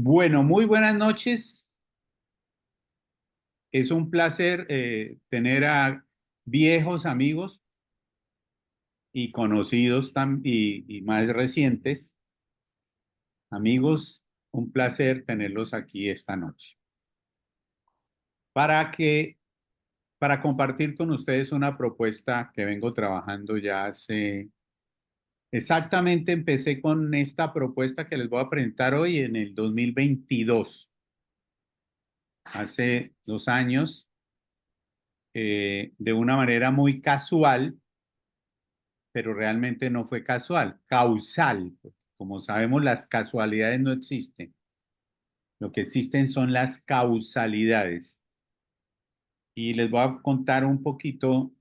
Bueno, muy buenas noches. Es un placer tener a viejos amigos y conocidos y más recientes. Amigos, un placer tenerlos aquí esta noche para para compartir con ustedes una propuesta que vengo trabajando ya hace exactamente. Empecé con esta propuesta que les voy a presentar hoy en el 2022, hace 2 años, de una manera muy casual, pero realmente no fue casual, causal. Como sabemos, las casualidades no existen. Lo que existen son las causalidades. Y les voy a contar un poquito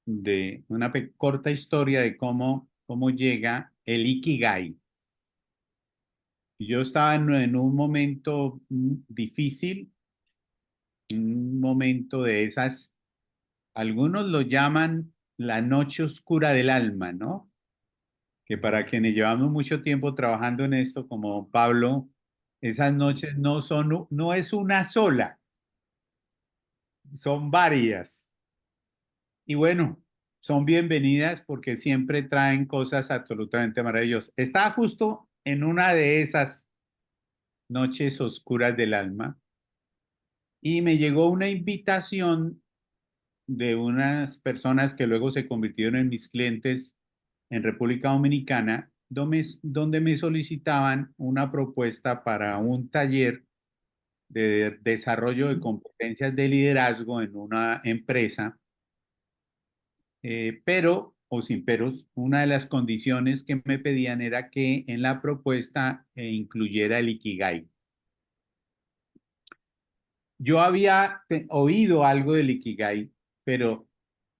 de una corta historia de cómo llega el Ikigai. Yo estaba en un momento difícil, un momento de esas, algunos lo llaman la noche oscura del alma, ¿no? Que para quienes llevamos mucho tiempo trabajando en esto, como Pablo, esas noches no es una sola, son varias. Y bueno, son bienvenidas porque siempre traen cosas absolutamente maravillosas. Estaba justo en una de esas noches oscuras del alma y me llegó una invitación de unas personas que luego se convirtieron en mis clientes en República Dominicana, donde me solicitaban una propuesta para un taller de desarrollo de competencias de liderazgo en una empresa, pero, o sin peros, una de las condiciones que me pedían era que en la propuesta incluyera el Ikigai. Yo había oído algo del Ikigai, pero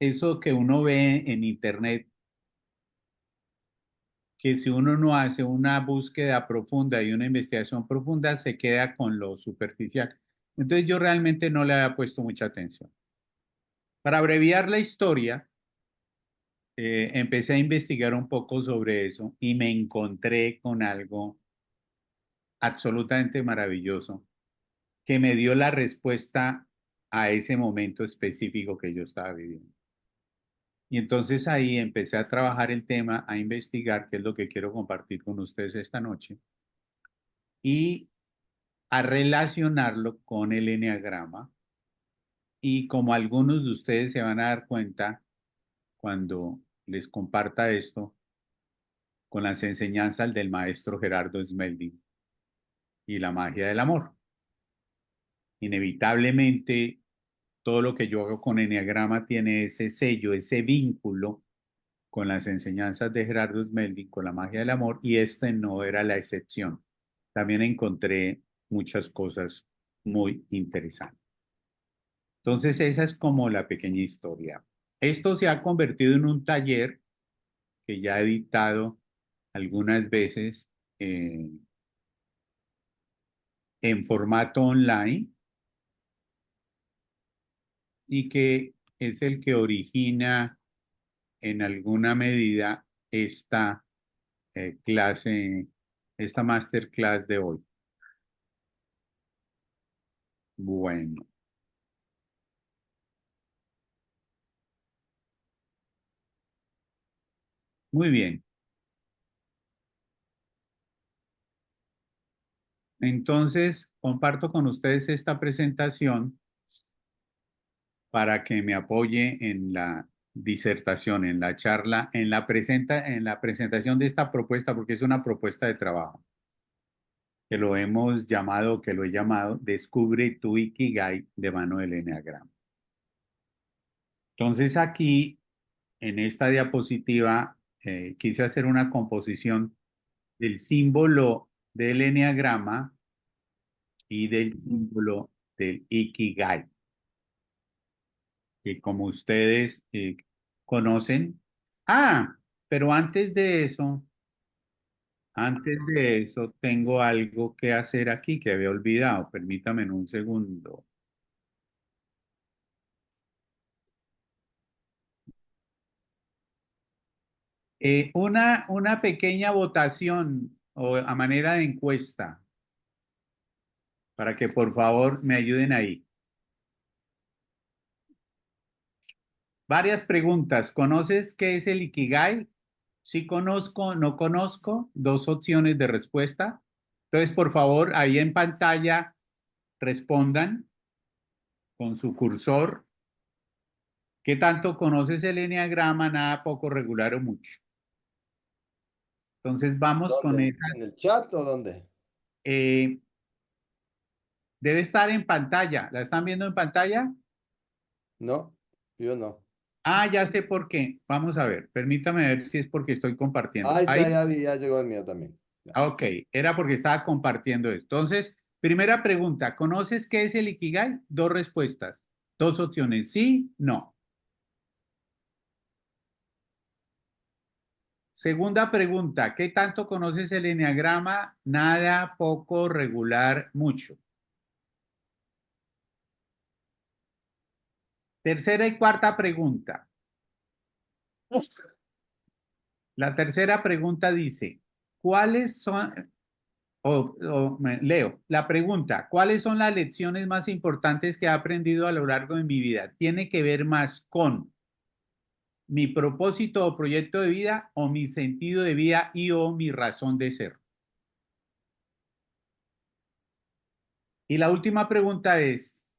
eso que uno ve en internet, que si uno no hace una búsqueda profunda y una investigación profunda, se queda con lo superficial. Entonces yo realmente no le había puesto mucha atención. Para abreviar la historia, empecé a investigar un poco sobre eso y me encontré con algo absolutamente maravilloso que me dio la respuesta a ese momento específico que yo estaba viviendo. Y entonces ahí empecé a trabajar el tema, a investigar, qué es lo que quiero compartir con ustedes esta noche, y a relacionarlo con el eneagrama. Y como algunos de ustedes se van a dar cuenta cuando les comparta esto, con las enseñanzas del maestro Gerardo Smelding y la magia del amor. Inevitablemente, todo lo que yo hago con eneagrama tiene ese sello, ese vínculo con las enseñanzas de Gerardo Smelding, con la magia del amor, y este no era la excepción. También encontré muchas cosas muy interesantes. Entonces, esa es como la pequeña historia. Esto se ha convertido en un taller que ya he editado algunas veces en formato online y que es el que origina en alguna medida esta clase, esta masterclass de hoy. Bueno, muy bien. Entonces, comparto con ustedes esta presentación para que me apoye en la disertación, en la charla, en la presentación de esta propuesta, porque es una propuesta de trabajo, que lo hemos llamado, que lo he llamado Descubre tu Ikigai de mano del Eneagrama. Entonces, aquí, en esta diapositiva, quise hacer una composición del símbolo del Eneagrama y del símbolo del Ikigai, que como ustedes conocen. Ah, pero antes de eso, tengo algo que hacer aquí que había olvidado. Permítame en un segundo. Una pequeña votación o a manera de encuesta. para que por favor me ayuden ahí. Varias preguntas. ¿Conoces qué es el Ikigai? Sí conozco, no conozco. Dos opciones de respuesta. Entonces, por favor, ahí en pantalla respondan con su cursor. ¿Qué tanto conoces el enneagrama? Nada, poco, regular o mucho. Entonces, vamos con ¿Dónde? esa. ¿En el chat o dónde? Eh, debe estar en pantalla. ¿La están viendo en pantalla? No, yo no. Ah, ya sé por qué. Vamos a ver. Permítame ver si es porque estoy compartiendo. Ahí está, Ahí. ya vi, ya llegó el mío también. Ya. Ah, ok, era porque estaba compartiendo esto. Entonces, primera pregunta, ¿conoces qué es el Ikigai? Dos respuestas, dos opciones, sí, no. Segunda pregunta, ¿qué tanto conoces el enneagrama? Nada, poco, regular, mucho. Tercera y cuarta pregunta. La tercera pregunta dice, ¿cuáles son, leo, la pregunta, ¿cuáles son las lecciones más importantes que he aprendido a lo largo de mi vida? Tiene que ver más con mi propósito o proyecto de vida o mi sentido de vida y o mi razón de ser. Y la última pregunta es,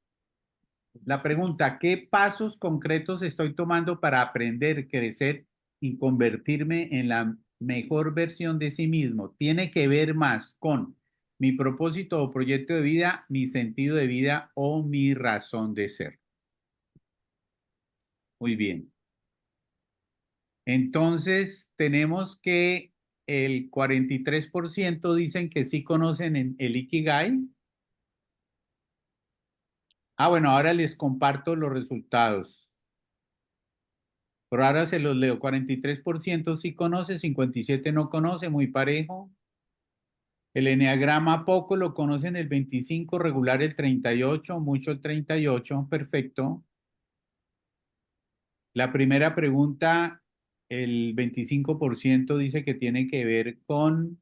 la pregunta, ¿qué pasos concretos estoy tomando para aprender, crecer y convertirme en la mejor versión de sí mismo? Tiene que ver más con mi propósito o proyecto de vida, mi sentido de vida o mi razón de ser. Muy bien. Entonces, tenemos que el 43% dicen que sí conocen el Ikigai. Ah, bueno, ahora les comparto los resultados. Por ahora se los leo. 43% sí conoce, 57% no conoce, muy parejo. El eneagrama poco lo conocen el 25%, regular el 38%, mucho el 38%, perfecto. La primera pregunta, el 25% dice que tiene que ver con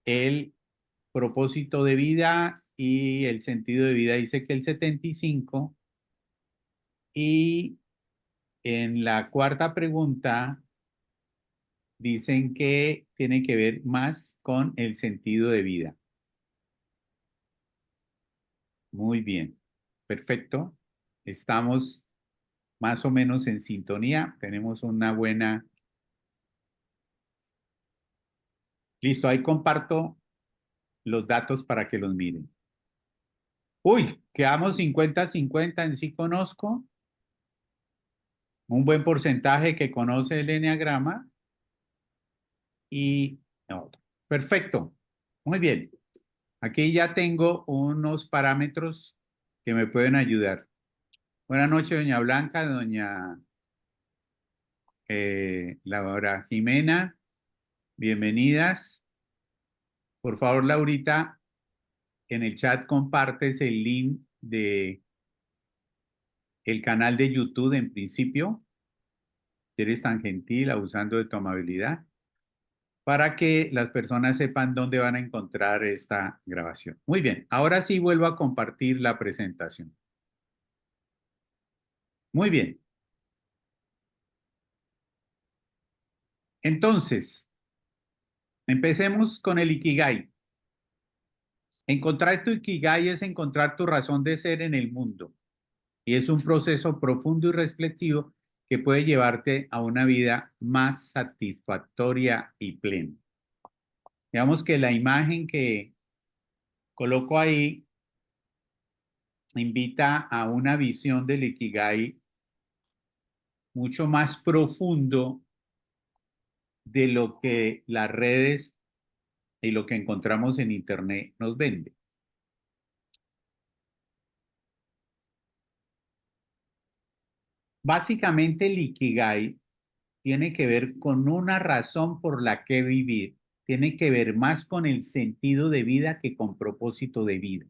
el propósito de vida y el sentido de vida dice que el 75%. Y en la cuarta pregunta dicen que tiene que ver más con el sentido de vida. Muy bien, perfecto. Estamos más o menos en sintonía. Tenemos una buena... Listo, ahí comparto los datos para que los miren. Uy, quedamos 50-50 en sí conozco. Un buen porcentaje que conoce el enneagrama y no. Perfecto. Muy bien. Aquí ya tengo unos parámetros que me pueden ayudar. Buenas noches, doña Blanca, doña Laura Jimena. Bienvenidas. Por favor, Laurita, en el chat compartes el link de el canal de YouTube en principio. Si eres tan gentil, abusando de tu amabilidad, para que las personas sepan dónde van a encontrar esta grabación. Muy bien, ahora sí vuelvo a compartir la presentación. Muy bien. Entonces, empecemos con el Ikigai. Encontrar tu Ikigai es encontrar tu razón de ser en el mundo y es un proceso profundo y reflexivo que puede llevarte a una vida más satisfactoria y plena. Digamos que la imagen que coloco ahí invita a una visión del Ikigai mucho más profundo de lo que las redes y lo que encontramos en Internet nos vende. Básicamente el Ikigai tiene que ver con una razón por la que vivir, tiene que ver más con el sentido de vida que con propósito de vida.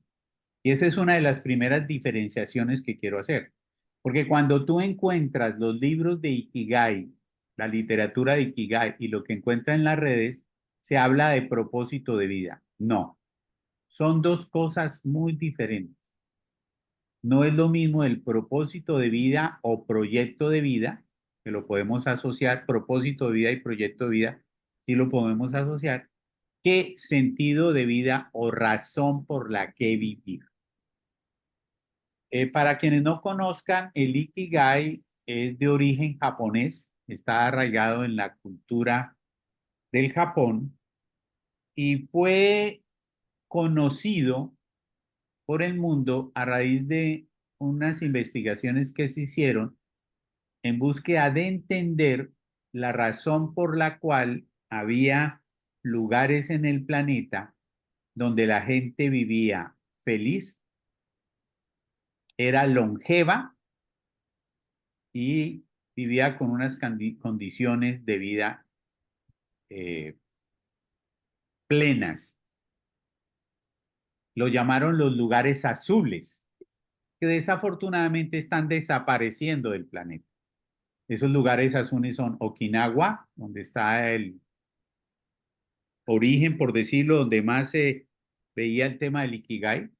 Y esa es una de las primeras diferenciaciones que quiero hacer. Porque cuando tú encuentras los libros de Ikigai, la literatura de Ikigai y lo que encuentras en las redes, se habla de propósito de vida. No, son dos cosas muy diferentes. No es lo mismo el propósito de vida o proyecto de vida, que lo podemos asociar, propósito de vida y proyecto de vida, sí lo podemos asociar, que sentido de vida o razón por la que vivir. Para quienes no conozcan, el Ikigai es de origen japonés, está arraigado en la cultura del Japón y fue conocido por el mundo a raíz de unas investigaciones que se hicieron en búsqueda de entender la razón por la cual había lugares en el planeta donde la gente vivía feliz, era longeva y vivía con unas condiciones de vida eh, plenas. Lo llamaron los lugares azules, que desafortunadamente están desapareciendo del planeta. Esos lugares azules son Okinawa, donde está el origen, por decirlo, donde más se veía el tema del Ikigai,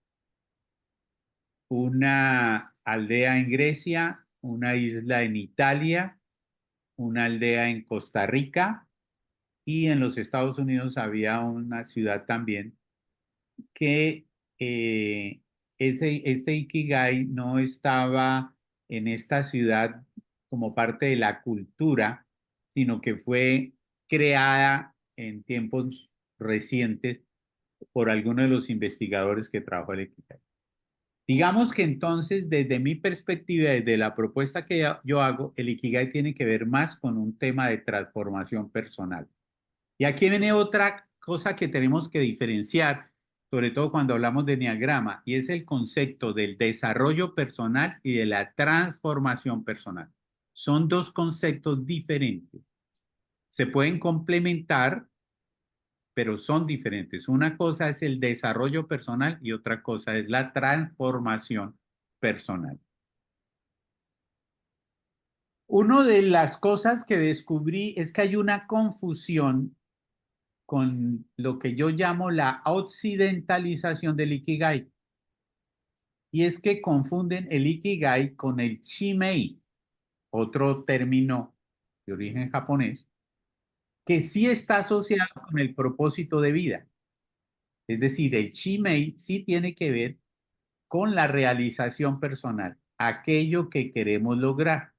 una aldea en Grecia, una isla en Italia, una aldea en Costa Rica y en los Estados Unidos había una ciudad también que este Ikigai no estaba en esta ciudad como parte de la cultura, sino que fue creada en tiempos recientes por algunos de los investigadores que trabajó el Ikigai. Digamos que entonces, desde mi perspectiva, desde la propuesta que yo hago, el Ikigai tiene que ver más con un tema de transformación personal. Y aquí viene otra cosa que tenemos que diferenciar, sobre todo cuando hablamos de enneagrama, y es el concepto del desarrollo personal y de la transformación personal. Son dos conceptos diferentes. Se pueden complementar, pero son diferentes. Una cosa es el desarrollo personal y otra cosa es la transformación personal. Una de las cosas que descubrí es que hay una confusión con lo que yo llamo la occidentalización del Ikigai. Y es que confunden el Ikigai con el Chimei, otro término de origen japonés, que sí está asociado con el propósito de vida. Es decir, el Chimei sí tiene que ver con la realización personal, aquello que queremos lograr.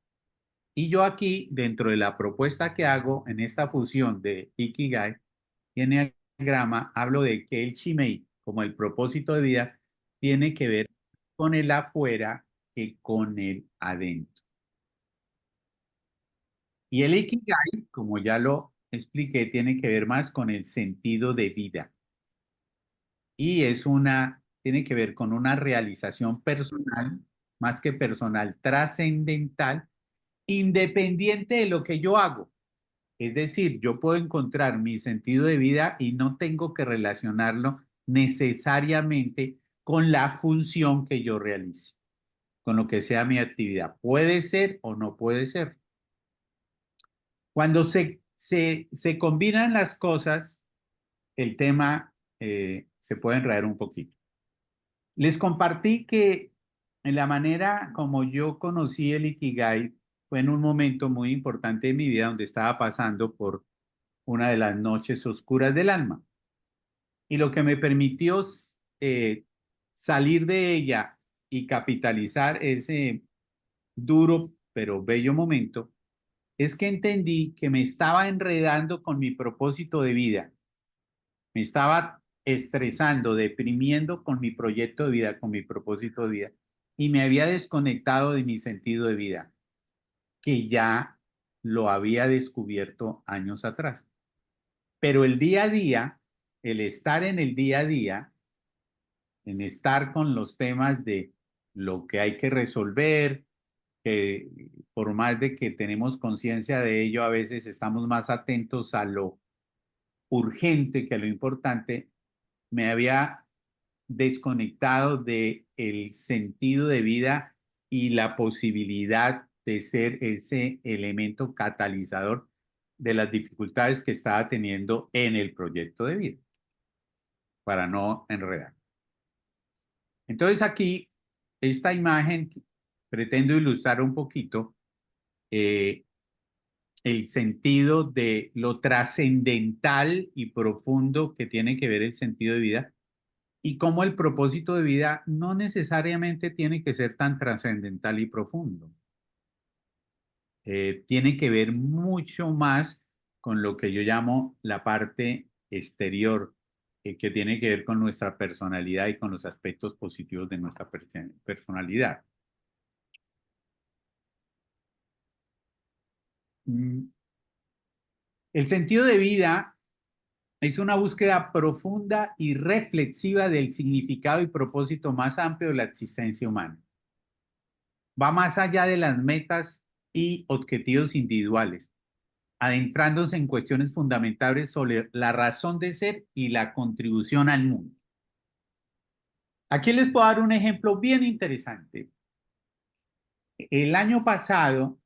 Y yo aquí, dentro de la propuesta que hago en esta fusión de Ikigai y Enneagrama, hablo de que el Chimei, como el propósito de vida, tiene que ver con el afuera que con el adentro. Y el Ikigai, como ya lo expliqué, tiene que ver más con el sentido de vida. Y tiene que ver con una realización personal, más que personal, trascendental, independiente de lo que yo hago. Es decir, yo puedo encontrar mi sentido de vida y no tengo que relacionarlo necesariamente con la función que yo realice, con lo que sea mi actividad. Puede ser o no puede ser. Cuando se combinan las cosas, el tema se puede enredar un poquito. Les compartí que en la manera como yo conocí el Ikigai fue en un momento muy importante de mi vida donde estaba pasando por una de las noches oscuras del alma. Y lo que me permitió eh, salir de ella y capitalizar ese duro pero bello momento es que entendí que me estaba enredando con mi propósito de vida, me estaba estresando, deprimiendo con mi proyecto de vida, con mi propósito de vida, y me había desconectado de mi sentido de vida, que ya lo había descubierto años atrás. Pero el día a día, el estar en el día a día, en estar con los temas de lo que hay que resolver, que por más de que tenemos conciencia de ello, a veces estamos más atentos a lo urgente que a lo importante, me había desconectado de el sentido de vida y la posibilidad de ser ese elemento catalizador de las dificultades que estaba teniendo en el proyecto de vida, para no enredar. Entonces aquí, esta imagen pretendo ilustrar un poquito el sentido de lo trascendental y profundo que tiene que ver el sentido de vida y cómo el propósito de vida no necesariamente tiene que ser tan trascendental y profundo. Tiene que ver mucho más con lo que yo llamo la parte exterior, que tiene que ver con nuestra personalidad y con los aspectos positivos de nuestra personalidad. Mm, El sentido de vida es una búsqueda profunda y reflexiva del significado y propósito más amplio de la existencia humana. Va más allá de las metas y objetivos individuales, adentrándose en cuestiones fundamentales sobre la razón de ser y la contribución al mundo. Aquí les puedo dar un ejemplo bien interesante. El año pasado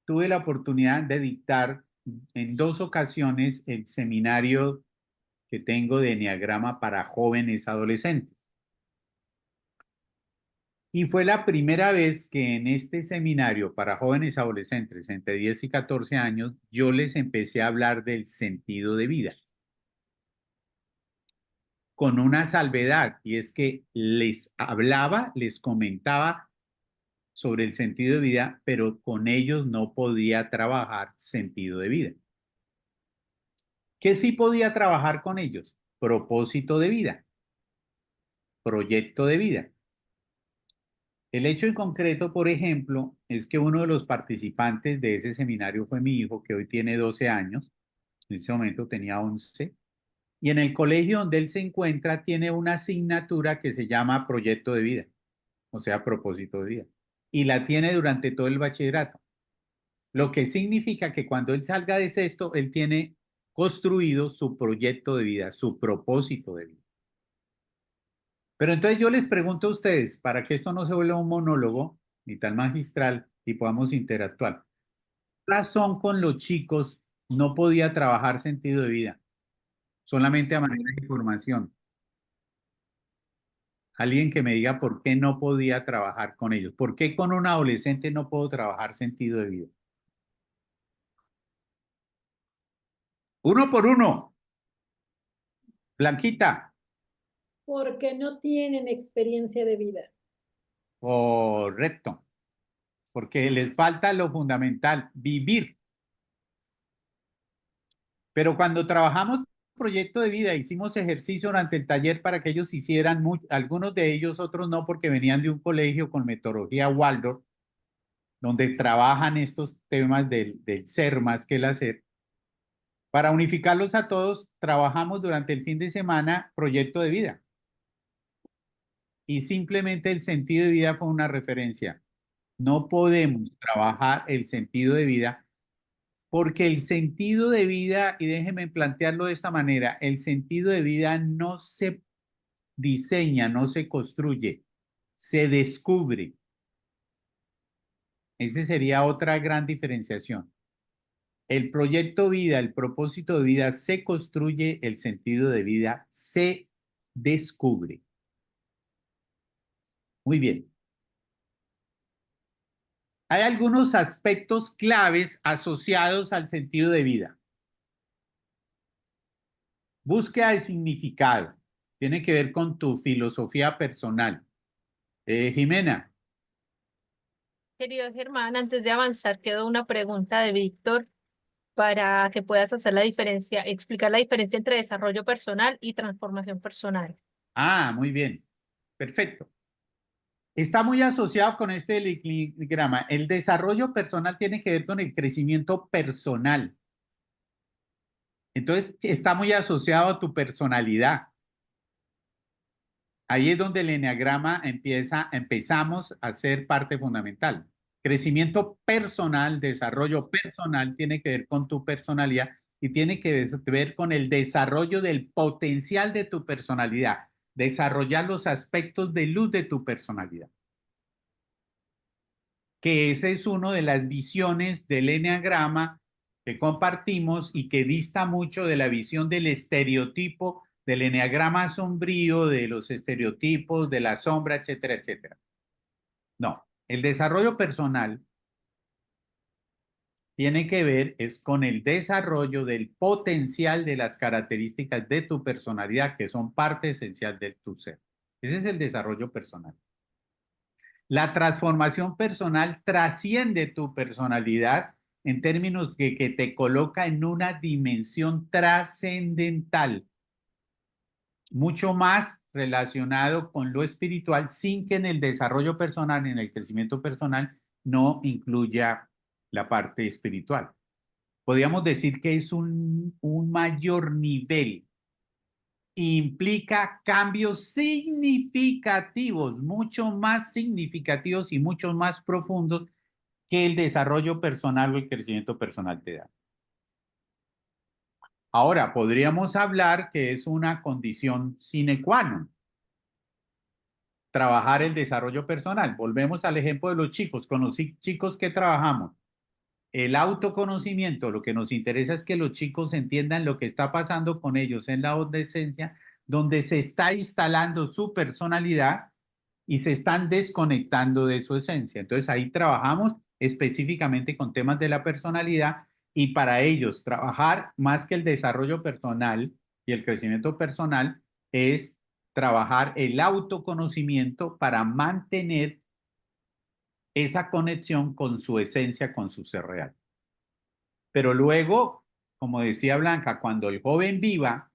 tuve la oportunidad de dictar en 2 ocasiones el seminario que tengo de Enneagrama para jóvenes adolescentes. Y fue la primera vez que en este seminario para jóvenes adolescentes entre 10 y 14 años yo les empecé a hablar del sentido de vida. Con una salvedad, y es que les hablaba, les comentaba sobre el sentido de vida, pero con ellos no podía trabajar sentido de vida. ¿Qué sí podía trabajar con ellos? Propósito de vida, proyecto de vida. El hecho en concreto, por ejemplo, es que uno de los participantes de ese seminario fue mi hijo, que hoy tiene 12 años, en ese momento tenía 11, y en el colegio donde él se encuentra tiene una asignatura que se llama proyecto de vida, o sea, propósito de vida, y la tiene durante todo el bachillerato, lo que significa que cuando él salga de sexto, él tiene construido su proyecto de vida, su propósito de vida. Pero entonces yo les pregunto a ustedes, para que esto no se vuelva un monólogo ni tan magistral y podamos interactuar, ¿qué razón con los chicos no podía trabajar sentido de vida? Solamente a manera de información. Alguien que me diga por qué no podía trabajar con ellos. ¿Por qué con un adolescente no puedo trabajar sentido de vida? Uno por uno. Blanquita. Porque no tienen experiencia de vida. Correcto. Porque les falta lo fundamental, vivir. Pero cuando trabajamos proyecto de vida, hicimos ejercicio durante el taller para que ellos hicieran, algunos de ellos, otros no, porque venían de un colegio con metodología Waldorf, donde trabajan estos temas del ser más que el hacer. Para unificarlos a todos, trabajamos durante el fin de semana proyecto de vida. Y simplemente el sentido de vida fue una referencia. No podemos trabajar el sentido de vida porque el sentido de vida, y déjenme plantearlo de esta manera, el sentido de vida no se diseña, no se construye, se descubre. Esa sería otra gran diferenciación. El proyecto vida, el propósito de vida se construye, el sentido de vida se descubre. Muy bien. Hay algunos aspectos claves asociados al sentido de vida. Búsqueda de significado. Tiene que ver con tu filosofía personal. Jimena. Querido Germán, antes de avanzar, quedó una pregunta de Víctor para que puedas hacer la diferencia, explicar la diferencia entre desarrollo personal y transformación personal. Ah, muy bien. Perfecto. Está muy asociado con este diagrama. El desarrollo personal tiene que ver con el crecimiento personal. Entonces, está muy asociado a tu personalidad. Ahí es donde el enneagrama empezamos a ser parte fundamental. Crecimiento personal, desarrollo personal tiene que ver con tu personalidad y tiene que ver con el desarrollo del potencial de tu personalidad, desarrollar los aspectos de luz de tu personalidad. Que esa es una de las visiones del enneagrama que compartimos y que dista mucho de la visión del estereotipo del eneagrama sombrío, de los estereotipos, de la sombra, etcétera, etcétera. No, el desarrollo personal tiene que ver es con el desarrollo del potencial de las características de tu personalidad, que son parte esencial de tu ser. Ese es el desarrollo personal. La transformación personal trasciende tu personalidad en términos de que te coloca en una dimensión trascendental, mucho más relacionado con lo espiritual, sin que en el desarrollo personal, en el crecimiento personal, no incluya la parte espiritual. Podríamos decir que es un mayor nivel. Implica cambios significativos, mucho más significativos y mucho más profundos que el desarrollo personal o el crecimiento personal te da. Ahora, podríamos hablar que es una condición sine qua non trabajar el desarrollo personal. Volvemos al ejemplo de los chicos. Con los chicos que trabajamos, el autoconocimiento, lo que nos interesa es que los chicos entiendan lo que está pasando con ellos en la adolescencia, donde se está instalando su personalidad y se están desconectando de su esencia. Entonces ahí trabajamos específicamente con temas de la personalidad y para ellos trabajar más que el desarrollo personal y el crecimiento personal es trabajar el autoconocimiento para mantener esa conexión con su esencia, con su ser real. Pero luego, como decía Blanca, cuando el joven viva,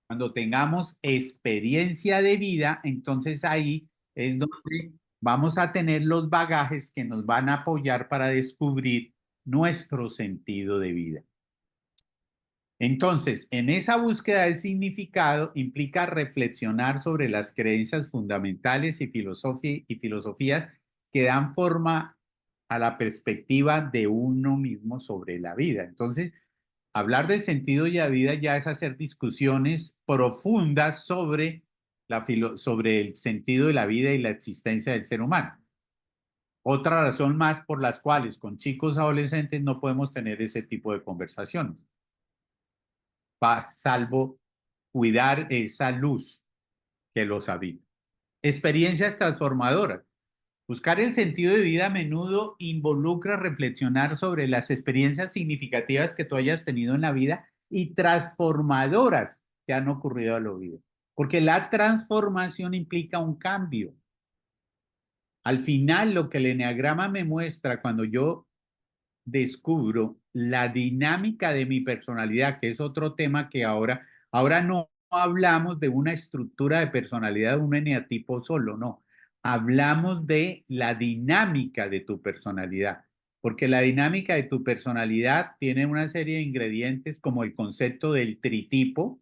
cuando tengamos experiencia de vida, entonces ahí es donde vamos a tener los bagajes que nos van a apoyar para descubrir nuestro sentido de vida. Entonces, en esa búsqueda del significado implica reflexionar sobre las creencias fundamentales y filosofías que dan forma a la perspectiva de uno mismo sobre la vida. Entonces, hablar del sentido de la vida ya es hacer discusiones profundas sobre el sentido de la vida y la existencia del ser humano. Otra razón más por las cuales con chicos adolescentes no podemos tener ese tipo de conversaciones, salvo cuidar esa luz que los habita. Experiencias transformadoras. Buscar el sentido de vida a menudo involucra reflexionar sobre las experiencias significativas que tú hayas tenido en la vida y transformadoras que han ocurrido a la vida. Porque la transformación implica un cambio. Al final, lo que el eneagrama me muestra cuando yo descubro la dinámica de mi personalidad, que es otro tema que ahora no hablamos de una estructura de personalidad de un eneatipo solo, no. Hablamos de la dinámica de tu personalidad, porque la dinámica de tu personalidad tiene una serie de ingredientes como el concepto del tritipo,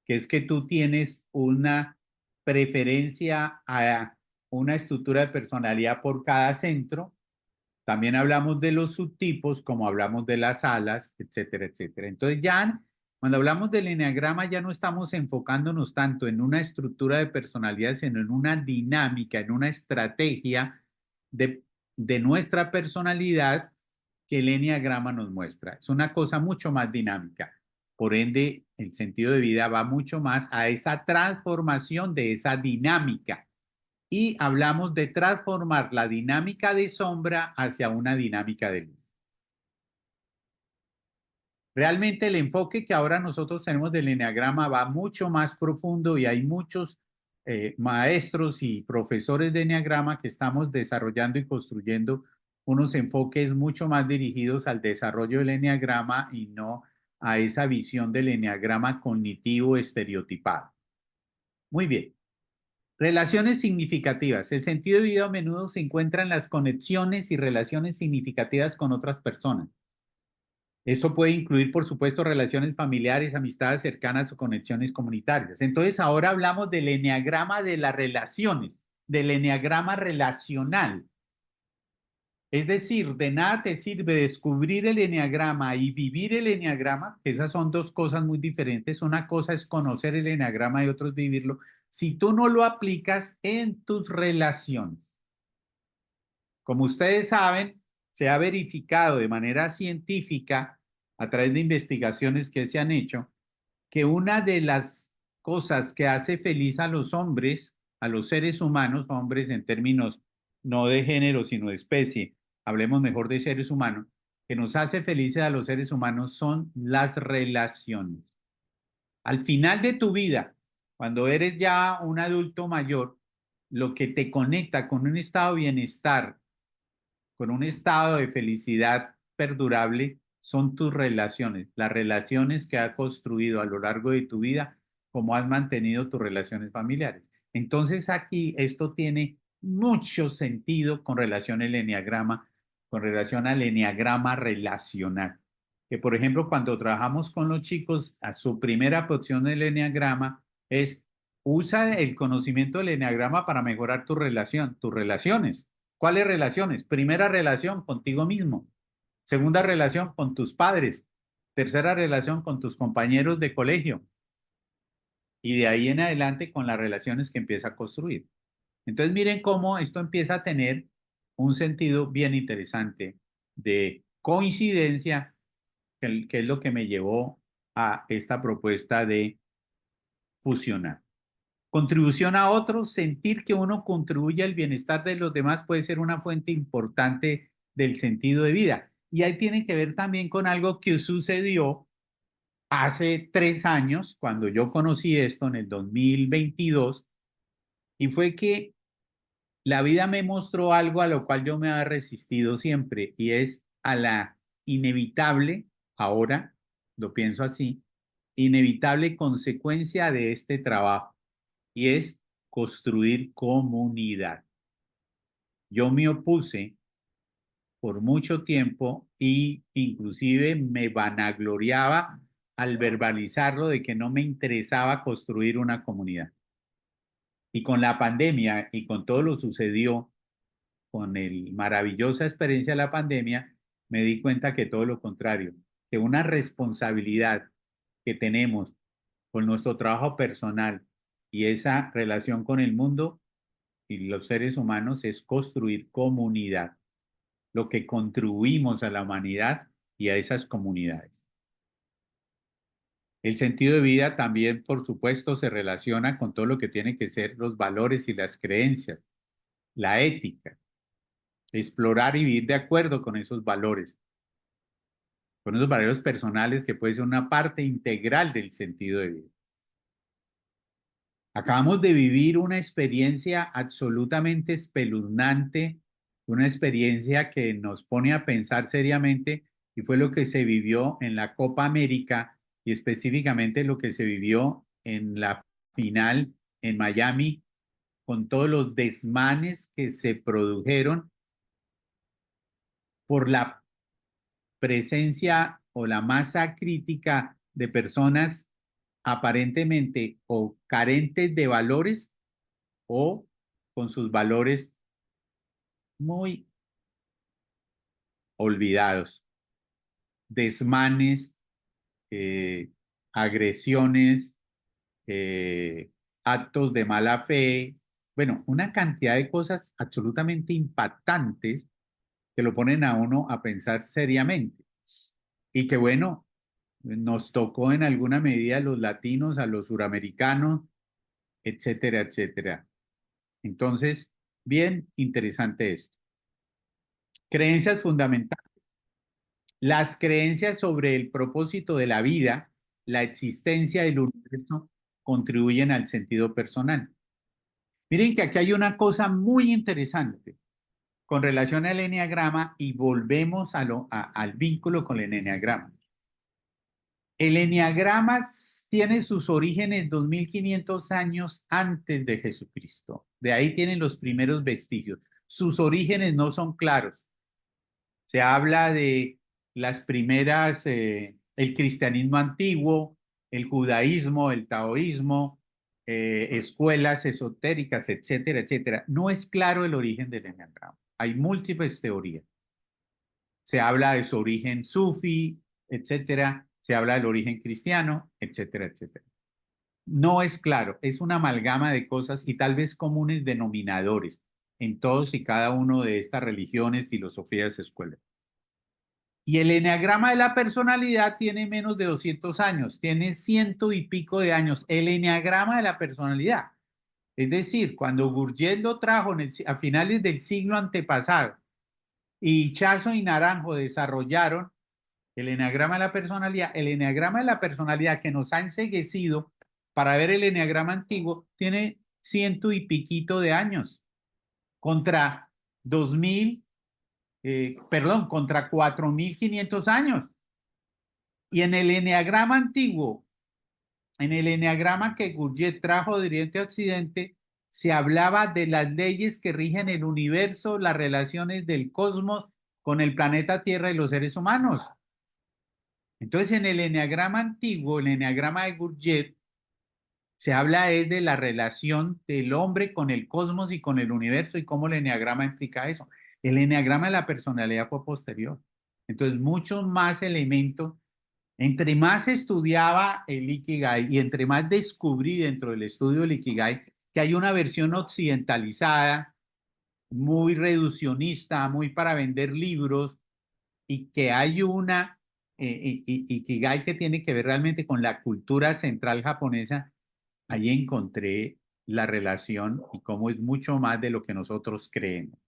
que es que tú tienes una preferencia a una estructura de personalidad por cada centro. También hablamos de los subtipos, como hablamos de las alas, etcétera, etcétera. Entonces ya cuando hablamos del eneagrama ya no estamos enfocándonos tanto en una estructura de personalidad, sino en una dinámica, en una estrategia de nuestra personalidad que el eneagrama nos muestra. Es una cosa mucho más dinámica. Por ende, el sentido de vida va mucho más a esa transformación de esa dinámica. Y hablamos de transformar la dinámica de sombra hacia una dinámica de luz. Realmente el enfoque que ahora nosotros tenemos del eneagrama va mucho más profundo y hay muchos maestros y profesores de eneagrama que estamos desarrollando y construyendo unos enfoques mucho más dirigidos al desarrollo del eneagrama y no a esa visión del eneagrama cognitivo estereotipado. Muy bien. Relaciones significativas. El sentido de vida a menudo se encuentra en las conexiones y relaciones significativas con otras personas. Esto puede incluir, por supuesto, relaciones familiares, amistades cercanas o conexiones comunitarias. Entonces, ahora hablamos del eneagrama de las relaciones, del eneagrama relacional. Es decir, de nada te sirve descubrir el eneagrama y vivir el eneagrama, que esas son dos cosas muy diferentes. Una cosa es conocer el eneagrama y otra es vivirlo, si tú no lo aplicas en tus relaciones. Como ustedes saben, se ha verificado de manera científica, a través de investigaciones que se han hecho, que una de las cosas que hace feliz a los hombres, a los seres humanos, hombres en términos no de género, sino de especie, hablemos mejor de seres humanos, que nos hace felices a los seres humanos son las relaciones. Al final de tu vida, cuando eres ya un adulto mayor, lo que te conecta con un estado de bienestar, con un estado de felicidad perdurable, son tus relaciones, las relaciones que has construido a lo largo de tu vida, cómo has mantenido tus relaciones familiares. Entonces aquí esto tiene mucho sentido con relación al eneagrama, con relación al eneagrama relacional. Que por ejemplo, cuando trabajamos con los chicos, a su primera porción del eneagrama es usa el conocimiento del eneagrama para mejorar tu relación, tus relaciones. ¿Cuáles relaciones? Primera relación contigo mismo. Segunda relación con tus padres. Tercera relación con tus compañeros de colegio. Y de ahí en adelante con las relaciones que empieza a construir. Entonces miren cómo esto empieza a tener un sentido bien interesante de coincidencia, que es lo que me llevó a esta propuesta de fusionar. Contribución a otros, sentir que uno contribuye al bienestar de los demás puede ser una fuente importante del sentido de vida. Y ahí tiene que ver también con algo que sucedió hace 3 años, cuando yo conocí esto en el 2022, y fue que la vida me mostró algo a lo cual yo me había resistido siempre, y es a la inevitable, ahora lo pienso así, inevitable consecuencia de este trabajo, y es construir comunidad. Yo me opuse por mucho tiempo y inclusive me vanagloriaba al verbalizarlo de que no me interesaba construir una comunidad. Y con la pandemia y con todo lo sucedió, con la maravillosa experiencia de la pandemia, me di cuenta que todo lo contrario, que una responsabilidad que tenemos con nuestro trabajo personal y esa relación con el mundo y los seres humanos es construir comunidad, lo que contribuimos a la humanidad y a esas comunidades. El sentido de vida también, por supuesto, se relaciona con todo lo que tiene que ser los valores y las creencias, la ética, explorar y vivir de acuerdo con esos valores personales que puede ser una parte integral del sentido de vida. Acabamos de vivir una experiencia absolutamente espeluznante, una experiencia que nos pone a pensar seriamente y fue lo que se vivió en la Copa América y específicamente lo que se vivió en la final en Miami con todos los desmanes que se produjeron por la presencia o la masa crítica de personas aparentemente o carentes de valores o con sus valores muy olvidados. Desmanes, agresiones, actos de mala fe, bueno, una cantidad de cosas absolutamente impactantes que lo ponen a uno a pensar seriamente. Y que bueno, nos tocó en alguna medida a los latinos, a los suramericanos, etcétera, etcétera. Entonces, bien interesante esto. Creencias fundamentales. Las creencias sobre el propósito de la vida, la existencia del universo, contribuyen al sentido personal. Miren que aquí hay una cosa muy interesante con relación al eneagrama y volvemos al vínculo con el eneagrama. El eneagrama tiene sus orígenes 2500 años antes de Jesucristo. De ahí tienen los primeros vestigios. Sus orígenes no son claros. Se habla de las primeras, el cristianismo antiguo, el judaísmo, el taoísmo, escuelas esotéricas, etcétera, etcétera. No es claro el origen del eneagrama. Hay múltiples teorías. Se habla de su origen sufi, etcétera. Se habla del origen cristiano, etcétera, etcétera. No es claro, es una amalgama de cosas y tal vez comunes denominadores en todos y cada uno de estas religiones, filosofías, escuelas. Y el eneagrama de la personalidad tiene menos de 200 años, tiene 100 y pico de años. El eneagrama de la personalidad. Es decir, cuando Gurdjieff lo trajo a finales del siglo antepasado y Chazo y Naranjo desarrollaron el eneagrama de la personalidad, el eneagrama de la personalidad que nos ha enceguecido para ver el eneagrama antiguo tiene 100 y piquito de años contra 2000, contra 4500 años. Y en el eneagrama antiguo, en el eneagrama que Gurdjieff trajo de Oriente a Occidente, se hablaba de las leyes que rigen el universo, las relaciones del cosmos con el planeta Tierra y los seres humanos. Entonces, en el eneagrama antiguo, el eneagrama de Gurdjieff, se habla de la relación del hombre con el cosmos y con el universo y cómo el eneagrama implica eso. El eneagrama de la personalidad fue posterior. Entonces, muchos más elementos. Entre más estudiaba el Ikigai y entre más descubrí dentro del estudio del Ikigai que hay una versión occidentalizada, muy reduccionista, muy para vender libros, y que hay una Ikigai que tiene que ver realmente con la cultura central japonesa, ahí encontré la relación y cómo es mucho más de lo que nosotros creemos.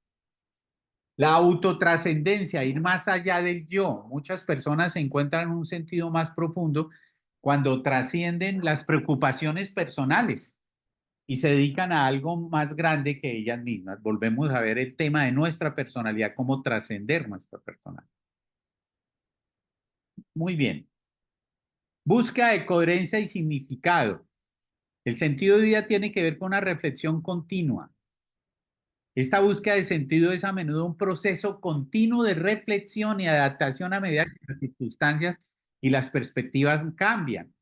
La autotrascendencia, ir más allá del yo. Muchas personas encuentran un sentido más profundo cuando trascienden las preocupaciones personales y se dedican a algo más grande que ellas mismas. Volvemos a ver el tema de nuestra personalidad, cómo trascender nuestra personalidad. Muy bien. Búsqueda de coherencia y significado. El sentido de vida tiene que ver con una reflexión continua. Esta búsqueda de sentido es a menudo un proceso continuo de reflexión y adaptación a medida que las circunstancias y las perspectivas cambian.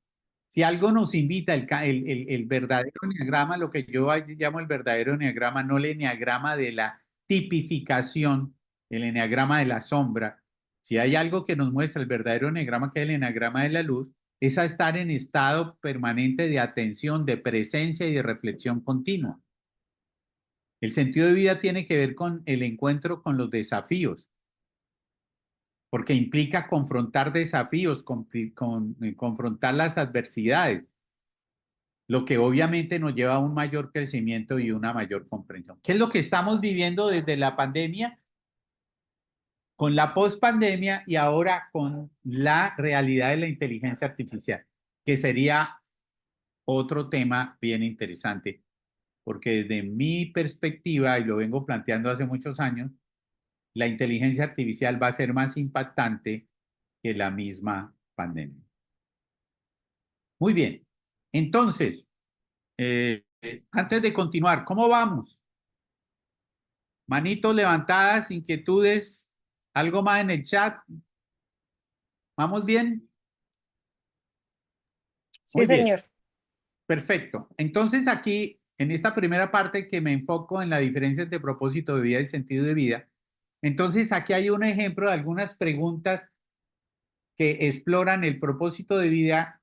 Si algo nos invita el verdadero eneagrama, lo que yo llamo el verdadero eneagrama, no el eneagrama de la tipificación, el eneagrama de la sombra. Si hay algo que nos muestra el verdadero eneagrama, que es el eneagrama de la luz, es a estar en estado permanente de atención, de presencia y de reflexión continua. El sentido de vida tiene que ver con el encuentro con los desafíos, porque implica confrontar desafíos, confrontar las adversidades, lo que obviamente nos lleva a un mayor crecimiento y una mayor comprensión. ¿Qué es lo que estamos viviendo desde la pandemia, con la pospandemia y ahora con la realidad de la inteligencia artificial, que sería otro tema bien interesante? Porque desde mi perspectiva, y lo vengo planteando hace muchos años, la inteligencia artificial va a ser más impactante que la misma pandemia. Muy bien. Entonces, antes de continuar, ¿cómo vamos? Manitos levantadas, inquietudes, algo más en el chat. ¿Vamos bien? Sí, Muy bien. señor. Perfecto. Entonces aquí, en esta primera parte que me enfoco en la diferencia entre propósito de vida y sentido de vida, entonces aquí hay un ejemplo de algunas preguntas que exploran el propósito de vida